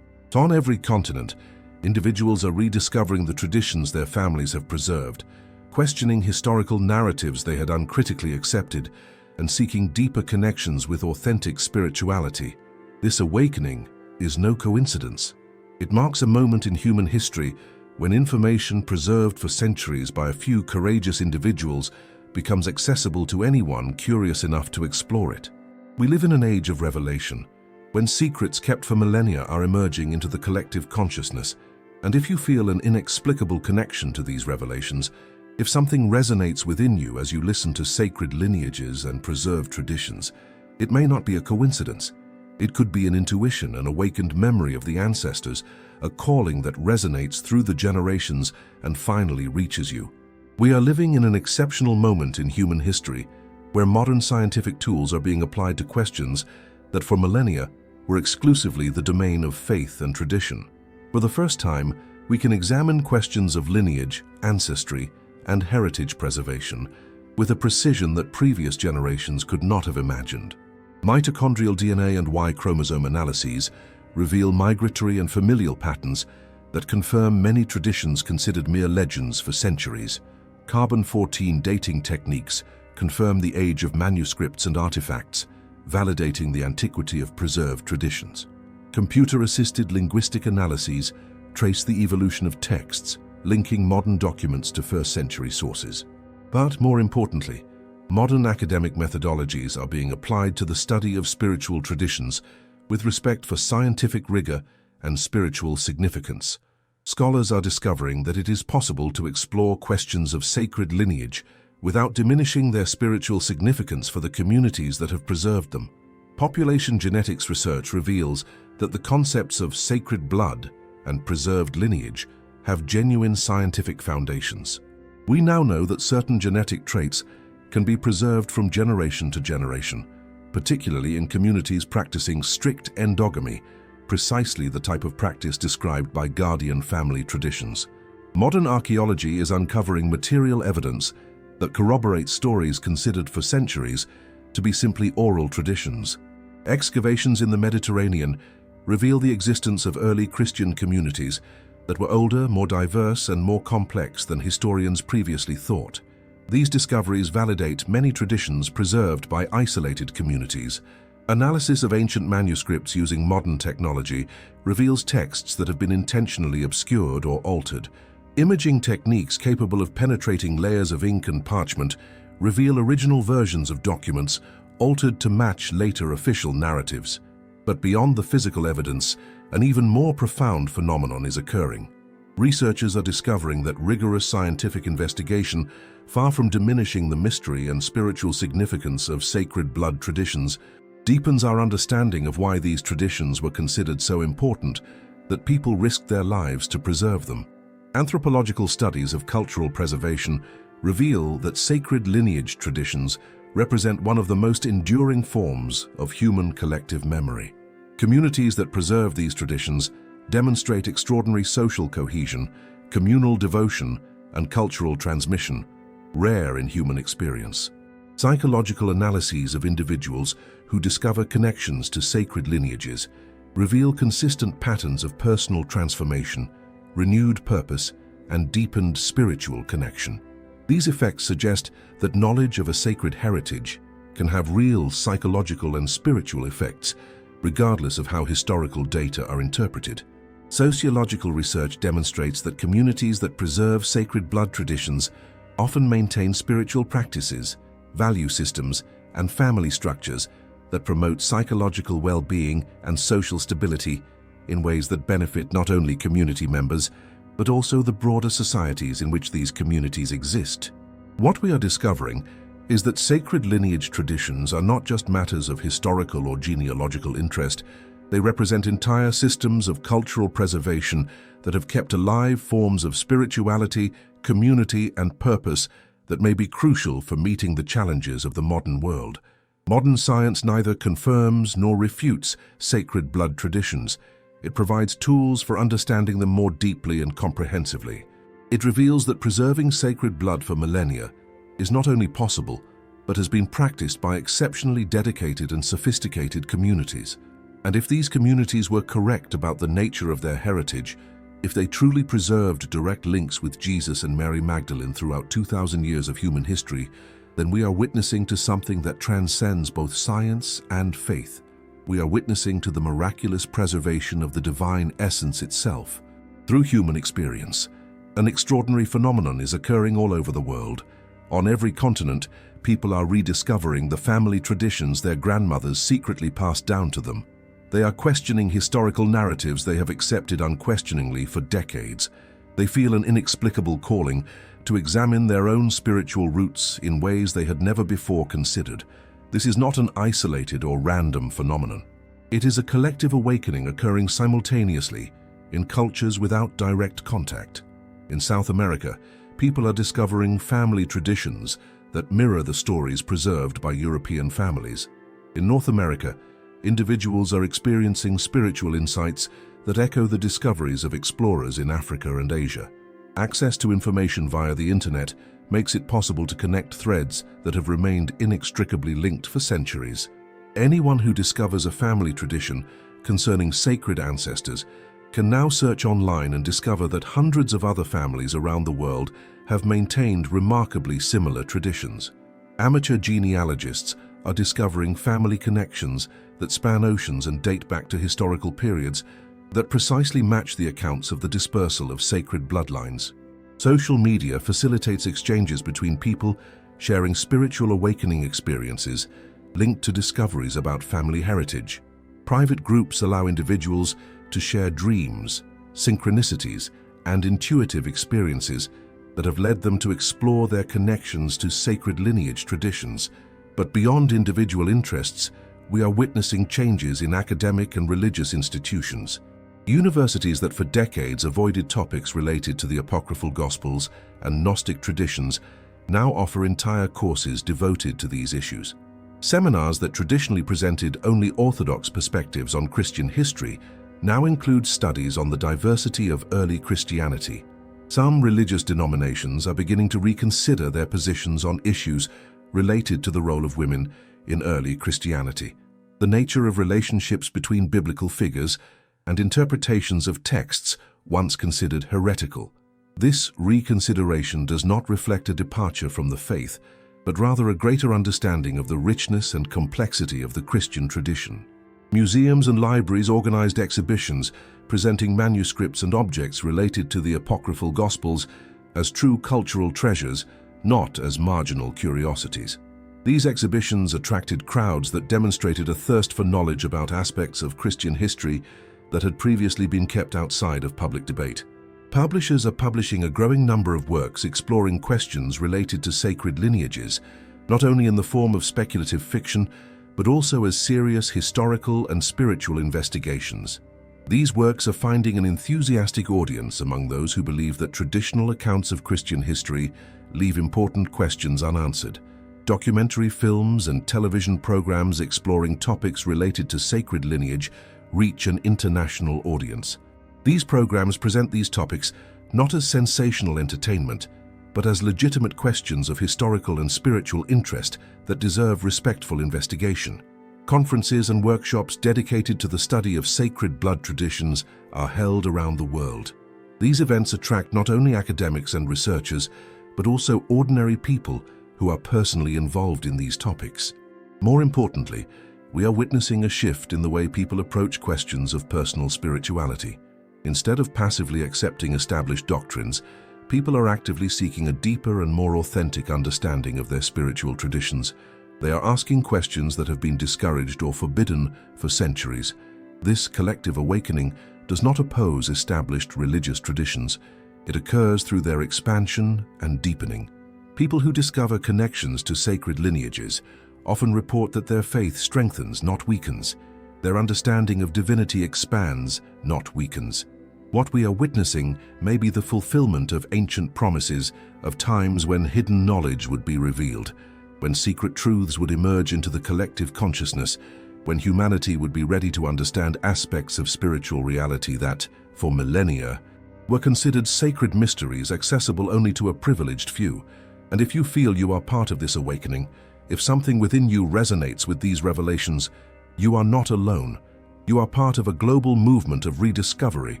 On every continent, individuals are rediscovering the traditions their families have preserved, questioning historical narratives they had uncritically accepted, and seeking deeper connections with authentic spirituality. This awakening is no coincidence. It marks a moment in human history when information preserved for centuries by a few courageous individuals becomes accessible to anyone curious enough to explore it. We live in an age of revelation, when secrets kept for millennia are emerging into the collective consciousness. And if you feel an inexplicable connection to these revelations, if something resonates within you as you listen to sacred lineages and preserved traditions, it may not be a coincidence. It could be an intuition, an awakened memory of the ancestors, a calling that resonates through the generations and finally reaches you. We are living in an exceptional moment in human history, where modern scientific tools are being applied to questions that for millennia were exclusively the domain of faith and tradition. For the first time, we can examine questions of lineage, ancestry, and heritage preservation with a precision that previous generations could not have imagined. Mitochondrial DNA and Y chromosome analyses reveal migratory and familial patterns that confirm many traditions considered mere legends for centuries. Carbon-14 dating techniques confirm the age of manuscripts and artifacts, validating the antiquity of preserved traditions. Computer-assisted linguistic analyses trace the evolution of texts, linking modern documents to first-century sources. But more importantly, modern academic methodologies are being applied to the study of spiritual traditions with respect for scientific rigor and spiritual significance. Scholars are discovering that it is possible to explore questions of sacred lineage without diminishing their spiritual significance for the communities that have preserved them. Population genetics research reveals that the concepts of sacred blood and preserved lineage have genuine scientific foundations. We now know that certain genetic traits can be preserved from generation to generation, particularly in communities practicing strict endogamy, precisely the type of practice described by guardian family traditions. Modern archaeology is uncovering material evidence that corroborates stories considered for centuries to be simply oral traditions. Excavations in the Mediterranean reveal the existence of early Christian communities that were older, more diverse, and more complex than historians previously thought. These discoveries validate many traditions preserved by isolated communities. Analysis of ancient manuscripts using modern technology reveals texts that have been intentionally obscured or altered. Imaging techniques capable of penetrating layers of ink and parchment reveal original versions of documents altered to match later official narratives. But beyond the physical evidence, an even more profound phenomenon is occurring. Researchers are discovering that rigorous scientific investigation, far from diminishing the mystery and spiritual significance of sacred blood traditions, deepens our understanding of why these traditions were considered so important that people risked their lives to preserve them. Anthropological studies of cultural preservation reveal that sacred lineage traditions represent one of the most enduring forms of human collective memory. Communities that preserve these traditions demonstrate extraordinary social cohesion, communal devotion, and cultural transmission, rare in human experience. Psychological analyses of individuals who discover connections to sacred lineages reveal consistent patterns of personal transformation, renewed purpose, and deepened spiritual connection. These effects suggest that knowledge of a sacred heritage can have real psychological and spiritual effects, regardless of how historical data are interpreted. Sociological research demonstrates that communities that preserve sacred blood traditions often maintain spiritual practices, value systems, and family structures that promote psychological well-being and social stability in ways that benefit not only community members, but also the broader societies in which these communities exist. What we are discovering is that sacred lineage traditions are not just matters of historical or genealogical interest, They represent entire systems of cultural preservation that have kept alive forms of spirituality, community, and purpose that may be crucial for meeting the challenges of the modern world. Modern science neither confirms nor refutes sacred blood traditions. It provides tools for understanding them more deeply and comprehensively. It reveals that preserving sacred blood for millennia is not only possible, but has been practiced by exceptionally dedicated and sophisticated communities. And if these communities were correct about the nature of their heritage, if they truly preserved direct links with Jesus and Mary Magdalene throughout 2,000 years of human history, then we are witnessing to something that transcends both science and faith. We are witnessing to the miraculous preservation of the divine essence itself. Through human experience, an extraordinary phenomenon is occurring all over the world. On every continent, people are rediscovering the family traditions their grandmothers secretly passed down to them. They are questioning historical narratives they have accepted unquestioningly for decades. They feel an inexplicable calling to examine their own spiritual roots in ways they had never before considered. This is not an isolated or random phenomenon. It is a collective awakening occurring simultaneously in cultures without direct contact. In South America, people are discovering family traditions that mirror the stories preserved by European families. In North America, individuals are experiencing spiritual insights that echo the discoveries of explorers in Africa and Asia. Access to information via the internet makes it possible to connect threads that have remained inextricably linked for centuries. Anyone who discovers a family tradition concerning sacred ancestors can now search online and discover that hundreds of other families around the world have maintained remarkably similar traditions. Amateur genealogists are discovering family connections that span oceans and date back to historical periods that precisely match the accounts of the dispersal of sacred bloodlines. Social media facilitates exchanges between people sharing spiritual awakening experiences linked to discoveries about family heritage. Private groups allow individuals to share dreams, synchronicities, and intuitive experiences that have led them to explore their connections to sacred lineage traditions. But beyond individual interests, we are witnessing changes in academic and religious institutions. Universities that for decades avoided topics related to the Apocryphal Gospels and Gnostic traditions now offer entire courses devoted to these issues. Seminars that traditionally presented only orthodox perspectives on Christian history now include studies on the diversity of early Christianity. Some religious denominations are beginning to reconsider their positions on issues related to the role of women in early Christianity, the nature of relationships between biblical figures, and interpretations of texts once considered heretical. This reconsideration does not reflect a departure from the faith, but rather a greater understanding of the richness and complexity of the Christian tradition. Museums and libraries organized exhibitions presenting manuscripts and objects related to the Apocryphal Gospels as true cultural treasures, not as marginal curiosities. These exhibitions attracted crowds that demonstrated a thirst for knowledge about aspects of Christian history that had previously been kept outside of public debate. Publishers are publishing a growing number of works exploring questions related to sacred lineages, not only in the form of speculative fiction, but also as serious historical and spiritual investigations. These works are finding an enthusiastic audience among those who believe that traditional accounts of Christian history leave important questions unanswered. Documentary films and television programs exploring topics related to sacred lineage reach an international audience. These programs present these topics not as sensational entertainment, but as legitimate questions of historical and spiritual interest that deserve respectful investigation. Conferences and workshops dedicated to the study of sacred blood traditions are held around the world. These events attract not only academics and researchers, but also ordinary people who are personally involved in these topics. More importantly, we are witnessing a shift in the way people approach questions of personal spirituality. Instead of passively accepting established doctrines, people are actively seeking a deeper and more authentic understanding of their spiritual traditions. They are asking questions that have been discouraged or forbidden for centuries. This collective awakening does not oppose established religious traditions. It occurs through their expansion and deepening. People who discover connections to sacred lineages often report that their faith strengthens, not weakens. Their understanding of divinity expands, not weakens. What we are witnessing may be the fulfillment of ancient promises, of times when hidden knowledge would be revealed, when secret truths would emerge into the collective consciousness, when humanity would be ready to understand aspects of spiritual reality that, for millennia, were considered sacred mysteries accessible only to a privileged few. And if you feel you are part of this awakening, if something within you resonates with these revelations, you are not alone. You are part of a global movement of rediscovery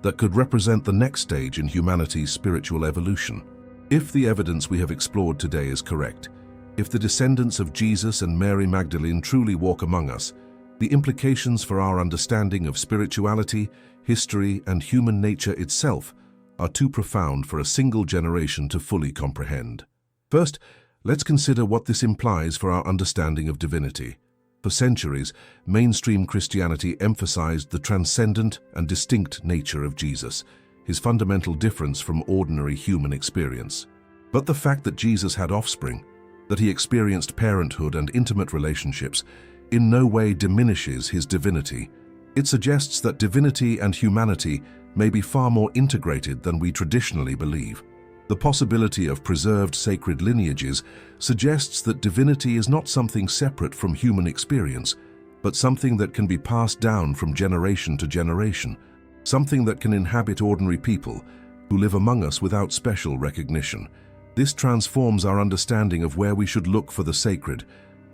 that could represent the next stage in humanity's spiritual evolution. If the evidence we have explored today is correct, if the descendants of Jesus and Mary Magdalene truly walk among us, the implications for our understanding of spirituality, history, and human nature itself are too profound for a single generation to fully comprehend. First, let's consider what this implies for our understanding of divinity. For centuries, mainstream Christianity emphasized the transcendent and distinct nature of Jesus, his fundamental difference from ordinary human experience. But the fact that Jesus had offspring, that he experienced parenthood and intimate relationships, in no way diminishes his divinity. It suggests that divinity and humanity may be far more integrated than we traditionally believe. The possibility of preserved sacred lineages suggests that divinity is not something separate from human experience, but something that can be passed down from generation to generation, something that can inhabit ordinary people who live among us without special recognition. This transforms our understanding of where we should look for the sacred,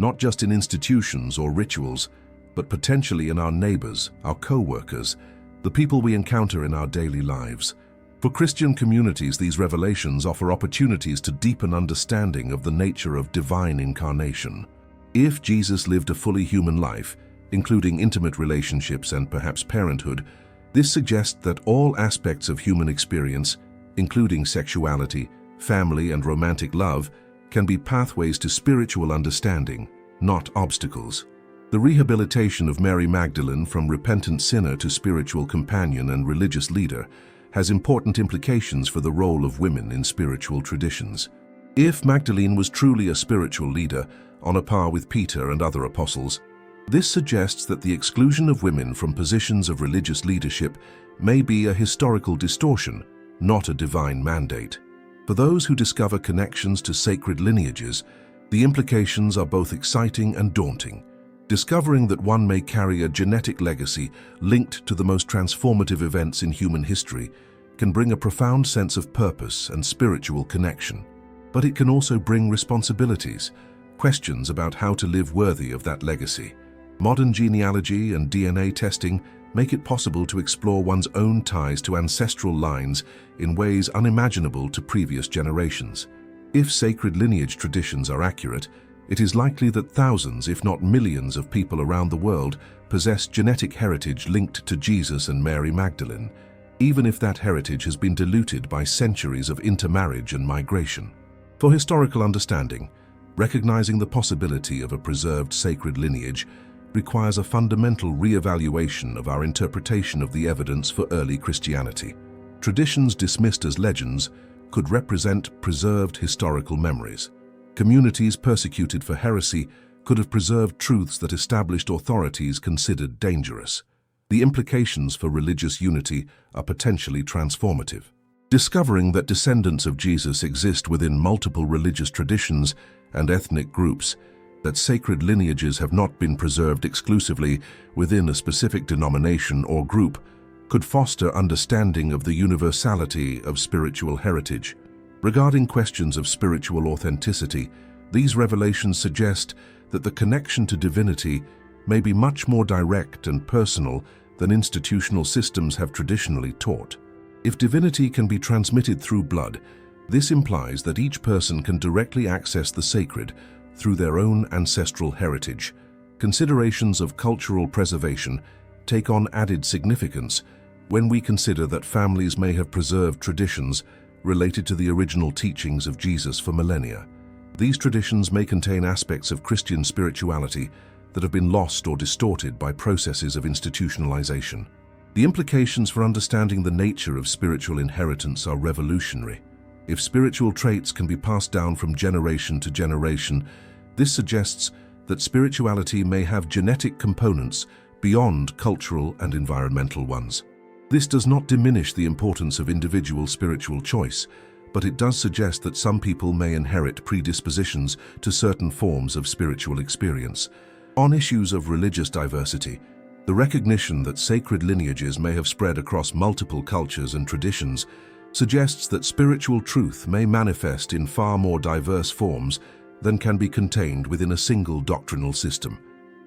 not just in institutions or rituals, but potentially in our neighbors, our co-workers, the people we encounter in our daily lives. For Christian communities, these revelations offer opportunities to deepen understanding of the nature of divine incarnation. If Jesus lived a fully human life, including intimate relationships and perhaps parenthood, this suggests that all aspects of human experience, including sexuality, family, and romantic love, can be pathways to spiritual understanding, not obstacles. The rehabilitation of Mary Magdalene from repentant sinner to spiritual companion and religious leader has important implications for the role of women in spiritual traditions. If Magdalene was truly a spiritual leader, on a par with Peter and other apostles, this suggests that the exclusion of women from positions of religious leadership may be a historical distortion, not a divine mandate. For those who discover connections to sacred lineages, the implications are both exciting and daunting. Discovering that one may carry a genetic legacy linked to the most transformative events in human history can bring a profound sense of purpose and spiritual connection. But it can also bring responsibilities, questions about how to live worthy of that legacy. Modern genealogy and DNA testing make it possible to explore one's own ties to ancestral lines in ways unimaginable to previous generations. If sacred lineage traditions are accurate, it is likely that thousands, if not millions, of people around the world possess genetic heritage linked to Jesus and Mary Magdalene, even if that heritage has been diluted by centuries of intermarriage and migration. For historical understanding, recognizing the possibility of a preserved sacred lineage requires a fundamental re-evaluation of our interpretation of the evidence for early Christianity. Traditions dismissed as legends could represent preserved historical memories. Communities persecuted for heresy could have preserved truths that established authorities considered dangerous. The implications for religious unity are potentially transformative. Discovering that descendants of Jesus exist within multiple religious traditions and ethnic groups, that sacred lineages have not been preserved exclusively within a specific denomination or group, could foster understanding of the universality of spiritual heritage. Regarding questions of spiritual authenticity, these revelations suggest that the connection to divinity may be much more direct and personal than institutional systems have traditionally taught. If divinity can be transmitted through blood, this implies that each person can directly access the sacred through their own ancestral heritage. Considerations of cultural preservation take on added significance when we consider that families may have preserved traditions related to the original teachings of Jesus for millennia. These traditions may contain aspects of Christian spirituality that have been lost or distorted by processes of institutionalization. The implications for understanding the nature of spiritual inheritance are revolutionary. If spiritual traits can be passed down from generation to generation, this suggests that spirituality may have genetic components beyond cultural and environmental ones. This does not diminish the importance of individual spiritual choice, but it does suggest that some people may inherit predispositions to certain forms of spiritual experience. On issues of religious diversity, the recognition that sacred lineages may have spread across multiple cultures and traditions suggests that spiritual truth may manifest in far more diverse forms than can be contained within a single doctrinal system.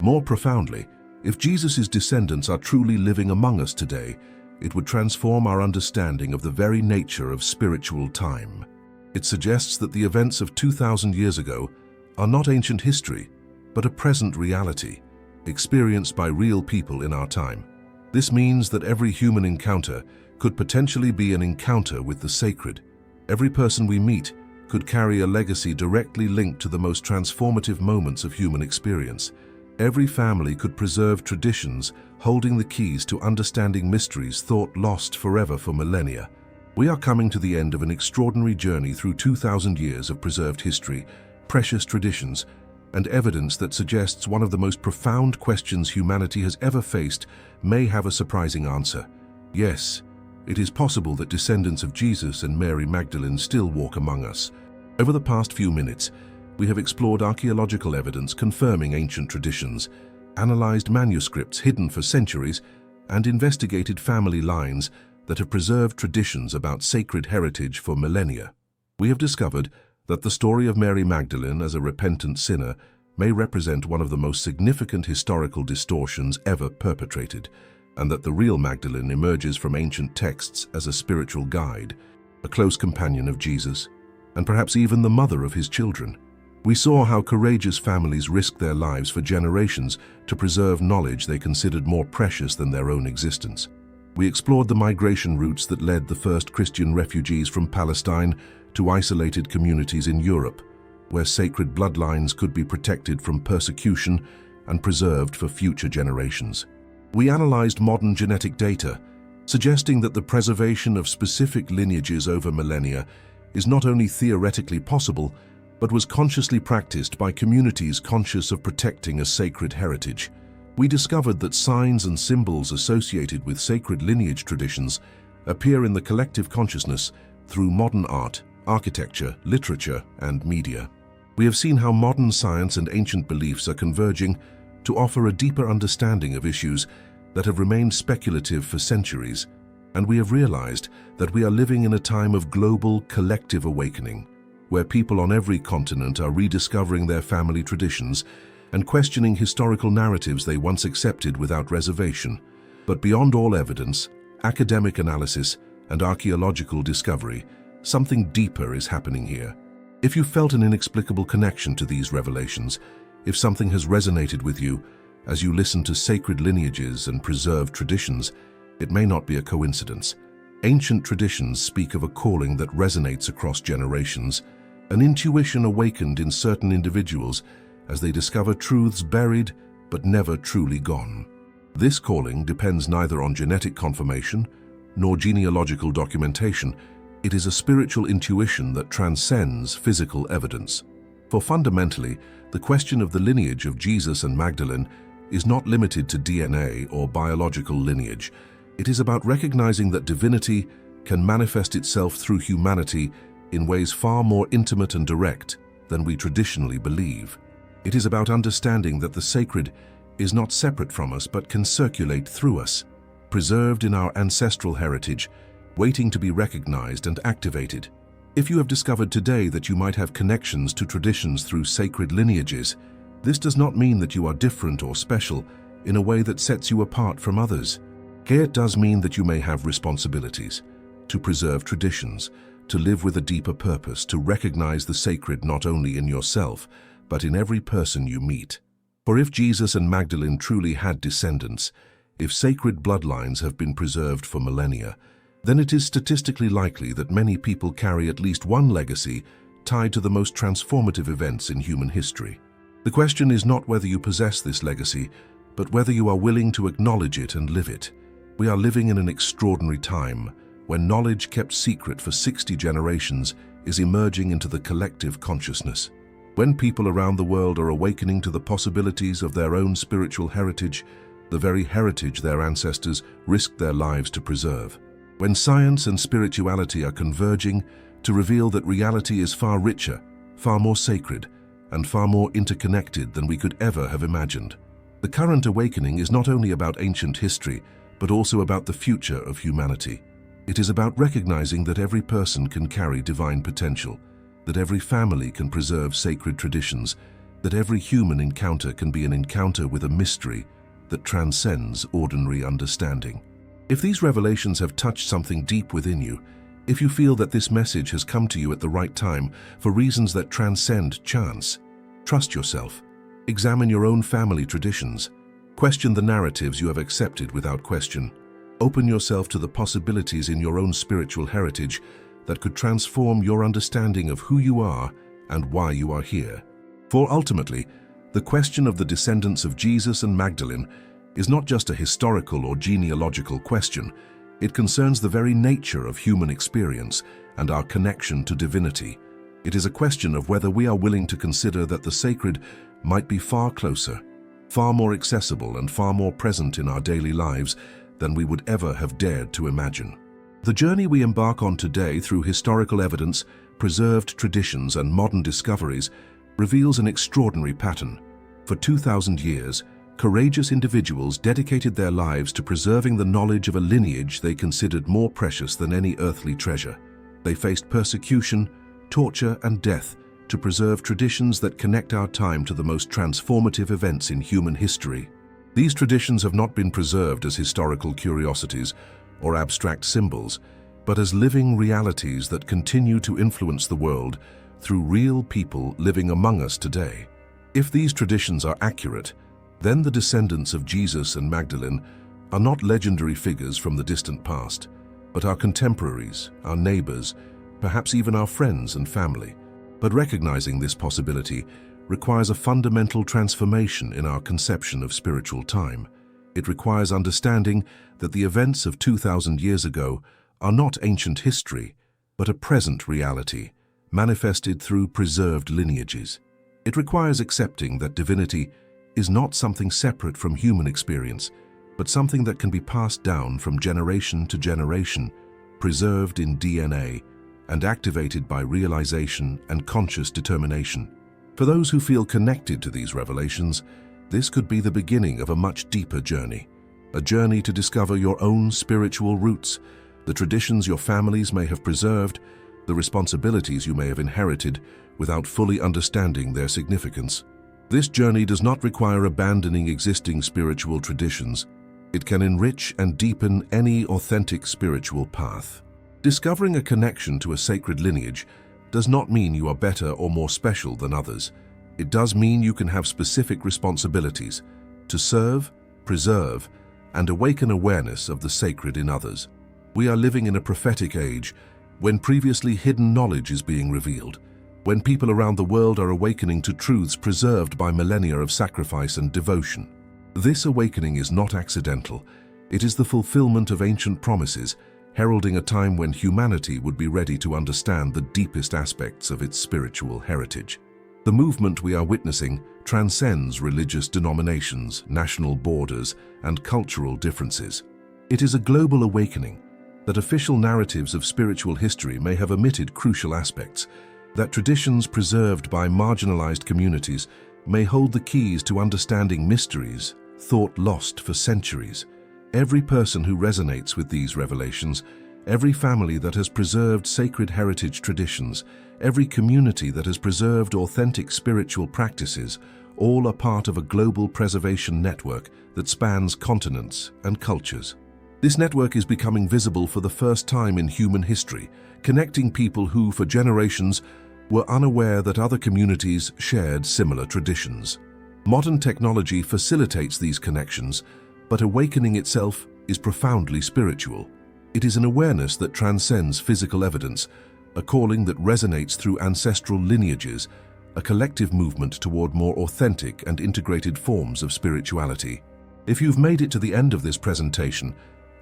More profoundly, if Jesus' descendants are truly living among us today, it would transform our understanding of the very nature of spiritual time. It suggests that the events of 2,000 years ago are not ancient history, but a present reality, experienced by real people in our time. This means that every human encounter could potentially be an encounter with the sacred. Every person we meet could carry a legacy directly linked to the most transformative moments of human experience. Every family could preserve traditions holding the keys to understanding mysteries thought lost forever for millennia. We are coming to the end of an extraordinary journey through 2,000 years of preserved history, precious traditions, and evidence that suggests one of the most profound questions humanity has ever faced may have a surprising answer. Yes, it is possible that descendants of Jesus and Mary Magdalene still walk among us. Over the past few minutes, we have explored archaeological evidence confirming ancient traditions, analyzed manuscripts hidden for centuries, and investigated family lines that have preserved traditions about sacred heritage for millennia. We have discovered that the story of Mary Magdalene as a repentant sinner may represent one of the most significant historical distortions ever perpetrated, and that the real Magdalene emerges from ancient texts as a spiritual guide, a close companion of Jesus, and perhaps even the mother of his children. We saw how courageous families risked their lives for generations to preserve knowledge they considered more precious than their own existence. We explored the migration routes that led the first Christian refugees from Palestine to isolated communities in Europe, where sacred bloodlines could be protected from persecution and preserved for future generations. We analyzed modern genetic data, suggesting that the preservation of specific lineages over millennia is not only theoretically possible, but was consciously practiced by communities conscious of protecting a sacred heritage. We discovered that signs and symbols associated with sacred lineage traditions appear in the collective consciousness through modern art, architecture, literature, and media. We have seen how modern science and ancient beliefs are converging to offer a deeper understanding of issues that have remained speculative for centuries, and we have realized that we are living in a time of global collective awakening, where people on every continent are rediscovering their family traditions and questioning historical narratives they once accepted without reservation. But beyond all evidence, academic analysis, and archaeological discovery, something deeper is happening here. If you felt an inexplicable connection to these revelations, if something has resonated with you as you listen to sacred lineages and preserved traditions, it may not be a coincidence. Ancient traditions speak of a calling that resonates across generations, an intuition awakened in certain individuals as they discover truths buried but never truly gone. This calling depends neither on genetic confirmation nor genealogical documentation. It is a spiritual intuition that transcends physical evidence. For fundamentally, the question of the lineage of Jesus and Magdalene is not limited to DNA or biological lineage. It is about recognizing that divinity can manifest itself through humanity in ways far more intimate and direct than we traditionally believe. It is about understanding that the sacred is not separate from us but can circulate through us, preserved in our ancestral heritage, waiting to be recognized and activated. If you have discovered today that you might have connections to traditions through sacred lineages, this does not mean that you are different or special in a way that sets you apart from others. It does mean that you may have responsibilities to preserve traditions, to live with a deeper purpose, to recognize the sacred not only in yourself, but in every person you meet. For if Jesus and Magdalene truly had descendants, if sacred bloodlines have been preserved for millennia, then it is statistically likely that many people carry at least one legacy tied to the most transformative events in human history. The question is not whether you possess this legacy, but whether you are willing to acknowledge it and live it. We are living in an extraordinary time when knowledge kept secret for 60 generations is emerging into the collective consciousness. When people around the world are awakening to the possibilities of their own spiritual heritage, the very heritage their ancestors risked their lives to preserve. When science and spirituality are converging to reveal that reality is far richer, far more sacred, and far more interconnected than we could ever have imagined. The current awakening is not only about ancient history, but also about the future of humanity. It is about recognizing that every person can carry divine potential, that every family can preserve sacred traditions, that every human encounter can be an encounter with a mystery that transcends ordinary understanding. If these revelations have touched something deep within you, if you feel that this message has come to you at the right time for reasons that transcend chance, trust yourself. Examine your own family traditions. Question the narratives you have accepted without question. Open yourself to the possibilities in your own spiritual heritage that could transform your understanding of who you are and why you are here. For ultimately, the question of the descendants of Jesus and Magdalene is not just a historical or genealogical question. It concerns the very nature of human experience and our connection to divinity. It is a question of whether we are willing to consider that the sacred might be far closer, far more accessible, and far more present in our daily lives than we would ever have dared to imagine. The journey we embark on today through historical evidence, preserved traditions, and modern discoveries reveals an extraordinary pattern. For 2,000 years, courageous individuals dedicated their lives to preserving the knowledge of a lineage they considered more precious than any earthly treasure. They faced persecution, torture, and death to preserve traditions that connect our time to the most transformative events in human history. These traditions have not been preserved as historical curiosities or abstract symbols, but as living realities that continue to influence the world through real people living among us today. If these traditions are accurate, then the descendants of Jesus and Magdalene are not legendary figures from the distant past, but our contemporaries, our neighbors, perhaps even our friends and family. But recognizing this possibility requires a fundamental transformation in our conception of spiritual time. It requires understanding that the events of 2,000 years ago are not ancient history, but a present reality, manifested through preserved lineages. It requires accepting that divinity is not something separate from human experience, but something that can be passed down from generation to generation, preserved in DNA, and activated by realization and conscious determination. For those who feel connected to these revelations, this could be the beginning of a much deeper journey, a journey to discover your own spiritual roots, the traditions your families may have preserved, the responsibilities you may have inherited without fully understanding their significance. This journey does not require abandoning existing spiritual traditions. It can enrich and deepen any authentic spiritual path. Discovering a connection to a sacred lineage does not mean you are better or more special than others. It does mean you can have specific responsibilities to serve, preserve, and awaken awareness of the sacred in others. We are living in a prophetic age when previously hidden knowledge is being revealed, when people around the world are awakening to truths preserved by millennia of sacrifice and devotion. This awakening is not accidental. It is the fulfillment of ancient promises, heralding a time when humanity would be ready to understand the deepest aspects of its spiritual heritage. The movement we are witnessing transcends religious denominations, national borders, and cultural differences. It is a global awakening that official narratives of spiritual history may have omitted crucial aspects, that traditions preserved by marginalized communities may hold the keys to understanding mysteries thought lost for centuries. Every person who resonates with these revelations, every family that has preserved sacred heritage traditions, every community that has preserved authentic spiritual practices, all are part of a global preservation network that spans continents and cultures. This network is becoming visible for the first time in human history, connecting people who, for generations, were unaware that other communities shared similar traditions. Modern technology facilitates these connections, but awakening itself is profoundly spiritual. It is an awareness that transcends physical evidence, a calling that resonates through ancestral lineages, a collective movement toward more authentic and integrated forms of spirituality. If you've made it to the end of this presentation,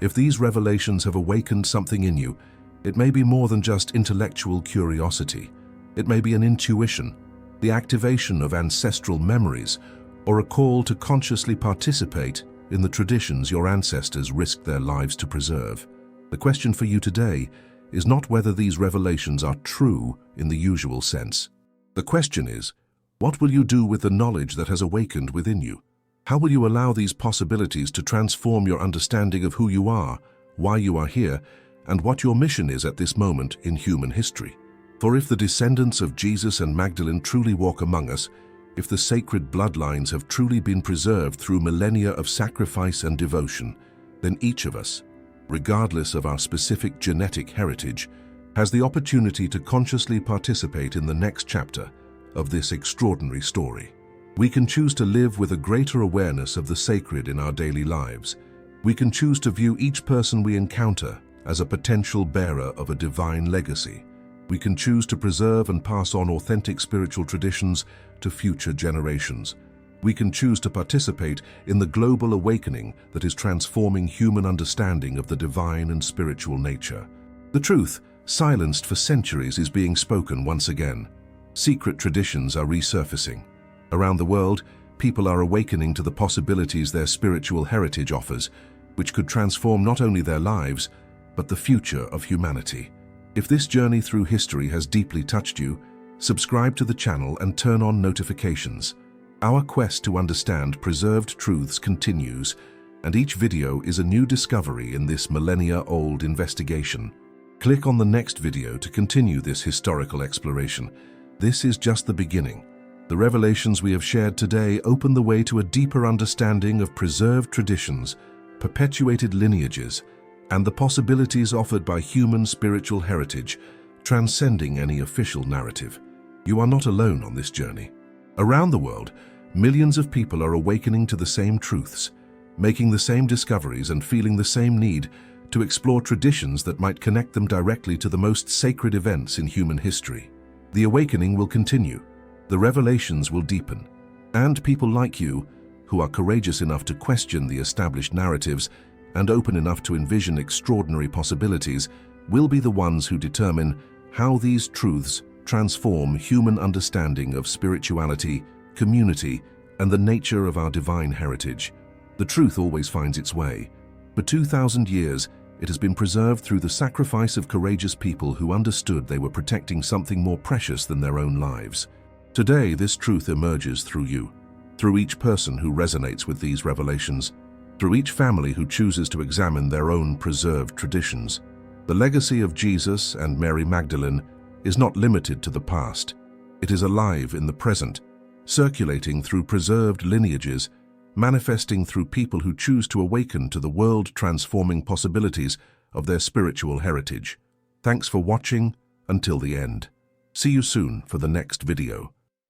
if these revelations have awakened something in you, it may be more than just intellectual curiosity. It may be an intuition, the activation of ancestral memories, or a call to consciously participate in the traditions your ancestors risked their lives to preserve. The question for you today is not whether these revelations are true in the usual sense. The question is, what will you do with the knowledge that has awakened within you? How will you allow these possibilities to transform your understanding of who you are, why you are here, and what your mission is at this moment in human history? For if the descendants of Jesus and Magdalene truly walk among us, if the sacred bloodlines have truly been preserved through millennia of sacrifice and devotion, then each of us, regardless of our specific genetic heritage, has the opportunity to consciously participate in the next chapter of this extraordinary story. We can choose to live with a greater awareness of the sacred in our daily lives. We can choose to view each person we encounter as a potential bearer of a divine legacy. We can choose to preserve and pass on authentic spiritual traditions to future generations. We can choose to participate in the global awakening that is transforming human understanding of the divine and spiritual nature. The truth, silenced for centuries, is being spoken once again. Secret traditions are resurfacing. Around the world, people are awakening to the possibilities their spiritual heritage offers, which could transform not only their lives, but the future of humanity. If this journey through history has deeply touched you, subscribe to the channel and turn on notifications. Our quest to understand preserved truths continues, and each video is a new discovery in this millennia-old investigation. Click on the next video to continue this historical exploration. This is just the beginning. The revelations we have shared today open the way to a deeper understanding of preserved traditions, perpetuated lineages, and the possibilities offered by human spiritual heritage, transcending any official narrative. You are not alone on this journey. Around the world, millions of people are awakening to the same truths, making the same discoveries and feeling the same need to explore traditions that might connect them directly to the most sacred events in human history. The awakening will continue, the revelations will deepen, and people like you, who are courageous enough to question the established narratives and open enough to envision extraordinary possibilities, will be the ones who determine how these truths transform human understanding of spirituality, community, and the nature of our divine heritage. The truth always finds its way. For 2,000 years, it has been preserved through the sacrifice of courageous people who understood they were protecting something more precious than their own lives. Today, this truth emerges through you, through each person who resonates with these revelations, through each family who chooses to examine their own preserved traditions. The legacy of Jesus and Mary Magdalene is not limited to the past. It is alive in the present, circulating through preserved lineages, manifesting through people who choose to awaken to the world-transforming possibilities of their spiritual heritage. Thanks for watching until the end. See you soon for the next video.